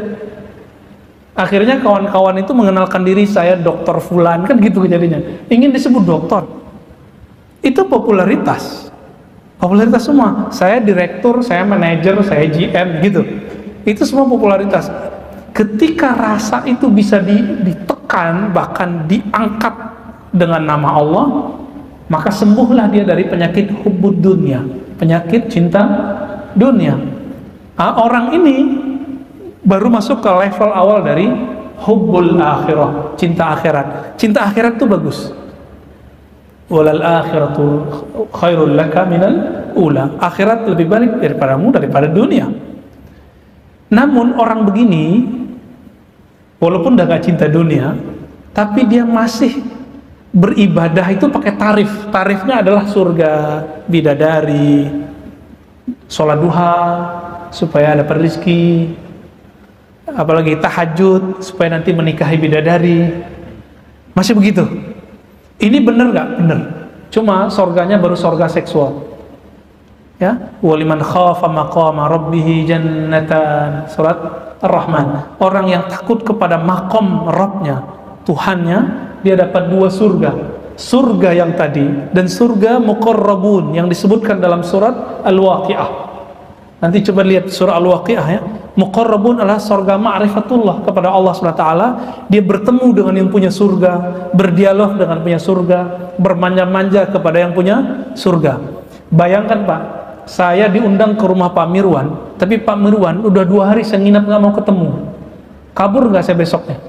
Akhirnya kawan-kawan itu mengenalkan diri, saya dokter fulan, kan gitu jadinya. Ingin disebut dokter. Itu popularitas. Popularitas semua. Saya direktur, saya manajer, saya GM gitu. Itu semua popularitas. Ketika rasa itu bisa ditekan, bahkan diangkat dengan nama Allah, maka sembuhlah dia dari penyakit hubbud dunya, penyakit cinta dunia. Orang ini baru masuk ke level awal dari hubbul akhirah, cinta akhirat. Cinta akhirat itu bagus. Walal akhiratu khairul laka minal ula. Akhirat lebih baik daripada dunia. Namun orang begini, walaupun udah gak cinta dunia, tapi dia masih beribadah itu pakai tarif. Tarifnya adalah surga, bidadari, sholat duha supaya dapat rezeki, apalagi tahajud supaya nanti menikahi bidadari. Masih begitu. Ini benar nggak? Benar. Cuma surganya baru surga seksual. Ya, waliman khafa maqama rabbih jannatan, surat Ar-Rahman. Orang yang takut kepada maqam Rabbnya, Tuhannya, dia dapat 2 surga. Surga yang tadi dan surga muqarrabun yang disebutkan dalam surat Al-Waqi'ah. Nanti coba lihat surah Al-Waqi'ah ya. Muqarrabun adalah surga ma'rifatullah kepada Allah SWT. Dia bertemu dengan yang punya surga, berdialog dengan punya surga, bermanja-manja kepada yang punya surga. Bayangkan Pak, saya diundang ke rumah Pak Mirwan, tapi Pak Mirwan udah 2 hari saya nginap gak mau ketemu. Kabur gak saya besoknya?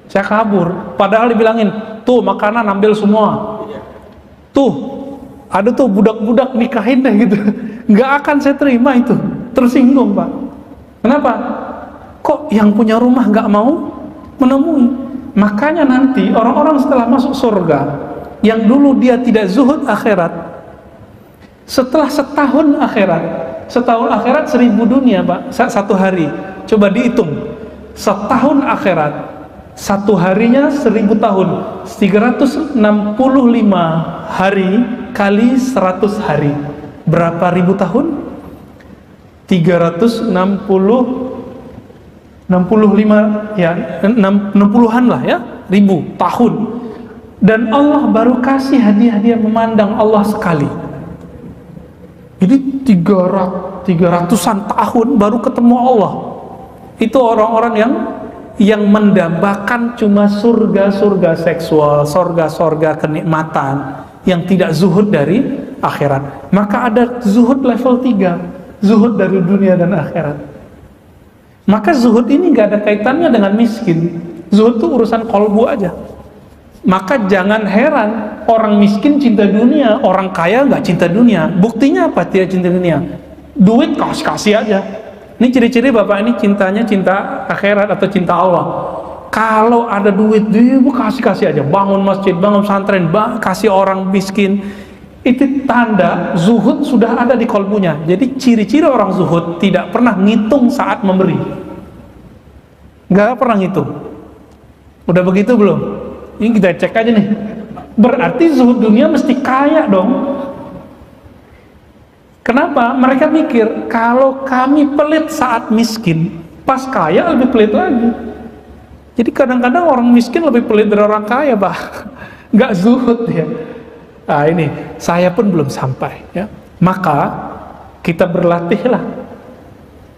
Saya kabur, padahal dibilangin, tuh makanan ambil semua, tuh ada tuh budak-budak nikahin deh gitu. Nggak akan saya terima itu, tersinggung Pak. Kenapa? Kok yang punya rumah nggak mau menemui? Makanya nanti orang-orang setelah masuk surga, yang dulu dia tidak zuhud akhirat, setelah setahun akhirat 1000 dunia Pak, 1 hari. Coba dihitung, setahun akhirat, 1 harinya 1000 tahun, 365 hari kali 100 hari, berapa ribu tahun? 365 ya, 60-an lah ya, ribu tahun. Dan Allah baru kasih hadiah memandang Allah sekali. Jadi 300-an tahun baru ketemu Allah. Itu orang-orang yang mendambakan cuma surga-surga seksual, surga-surga kenikmatan, yang tidak zuhud dari akhirat. Maka ada zuhud level 3, zuhud dari dunia dan akhirat. Maka zuhud ini gak ada kaitannya dengan miskin. Zuhud itu urusan kolbu aja. Maka jangan heran orang miskin cinta dunia, orang kaya gak cinta dunia. Buktinya apa tidak cinta dunia? Duit kasih aja. Ini ciri-ciri bapak ini cintanya cinta akhirat atau cinta Allah. Kalau ada duit, dia kasih aja. Bangun masjid, bangun pesantren, kasih orang miskin. Itu tanda zuhud sudah ada di kolbunya. Jadi ciri-ciri orang zuhud tidak pernah ngitung saat memberi. Nggak pernah ngitung. Udah begitu belum? Ini kita cek aja nih. Berarti zuhud dunia mesti kaya dong. Kenapa? Mereka mikir kalau kami pelit saat miskin, pas kaya lebih pelit lagi. Jadi kadang-kadang orang miskin lebih pelit dari orang kaya Pak. Nggak zuhud ya. Nah ini, saya pun belum sampai ya. Maka kita berlatihlah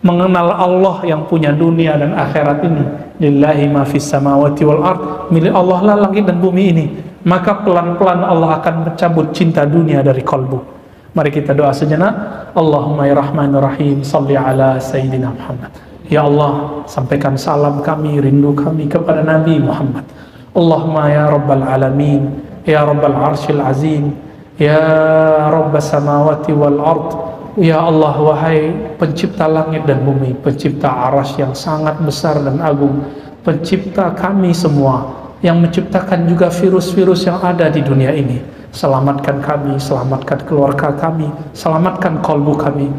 mengenal Allah yang punya dunia dan akhirat ini. Lillahi ma fis samawati wal ard, milik Allah lah langit dan bumi ini. Maka pelan-pelan Allah akan mencabut cinta dunia dari kalbu. Mari kita doa sejenak. Allahumma ya Rahmanir Rahim, salli ala Sayyidina Muhammad. Ya Allah, sampaikan salam kami, rindu kami kepada Nabi Muhammad. Allahumma ya Rabbal Alamin, Ya Rabbal Arshil Azim, Ya Rabbas Samawati wal Ard. Ya Allah, wahai pencipta langit dan bumi, pencipta arasy yang sangat besar dan agung, pencipta kami semua, yang menciptakan juga virus-virus yang ada di dunia ini. Selamatkan kami, selamatkan keluarga kami, selamatkan kalbu kami.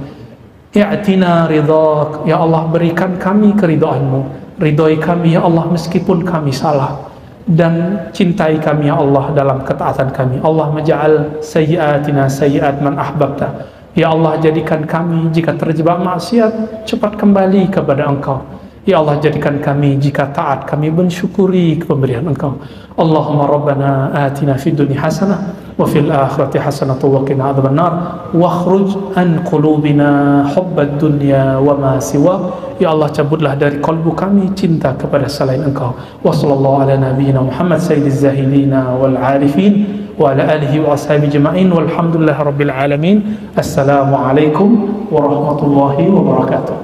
i'tina ridhak, ya Allah berikan kami keridhaan-Mu, ridhoi kami ya Allah meskipun kami salah, dan cintai kami ya Allah dalam ketaatan kami. Allah maj'al sayyi'atina sayyi'at man ahbabta, ya Allah jadikan kami jika terjebak maksiat cepat kembali kepada Engkau. Ya Allah jadikan kami jika taat kami mensyukuri pemberian Engkau. Allahumma rabbana atina fid dunya hasanah wa fil akhirati hasanah wa qina adzabannar wakhruj an qulubina hubbad dunya wa ma siwa. Ya Allah cabutlah dari kalbu kami cinta kepada selain Engkau. Wa sallallahu ala nabiyyina Muhammad sayyidiz zahidina wal arifin wa ala alihi wa ashabi jema'in walhamdulillahi rabbil alamin. Assalamualaikum warahmatullahi wabarakatuh.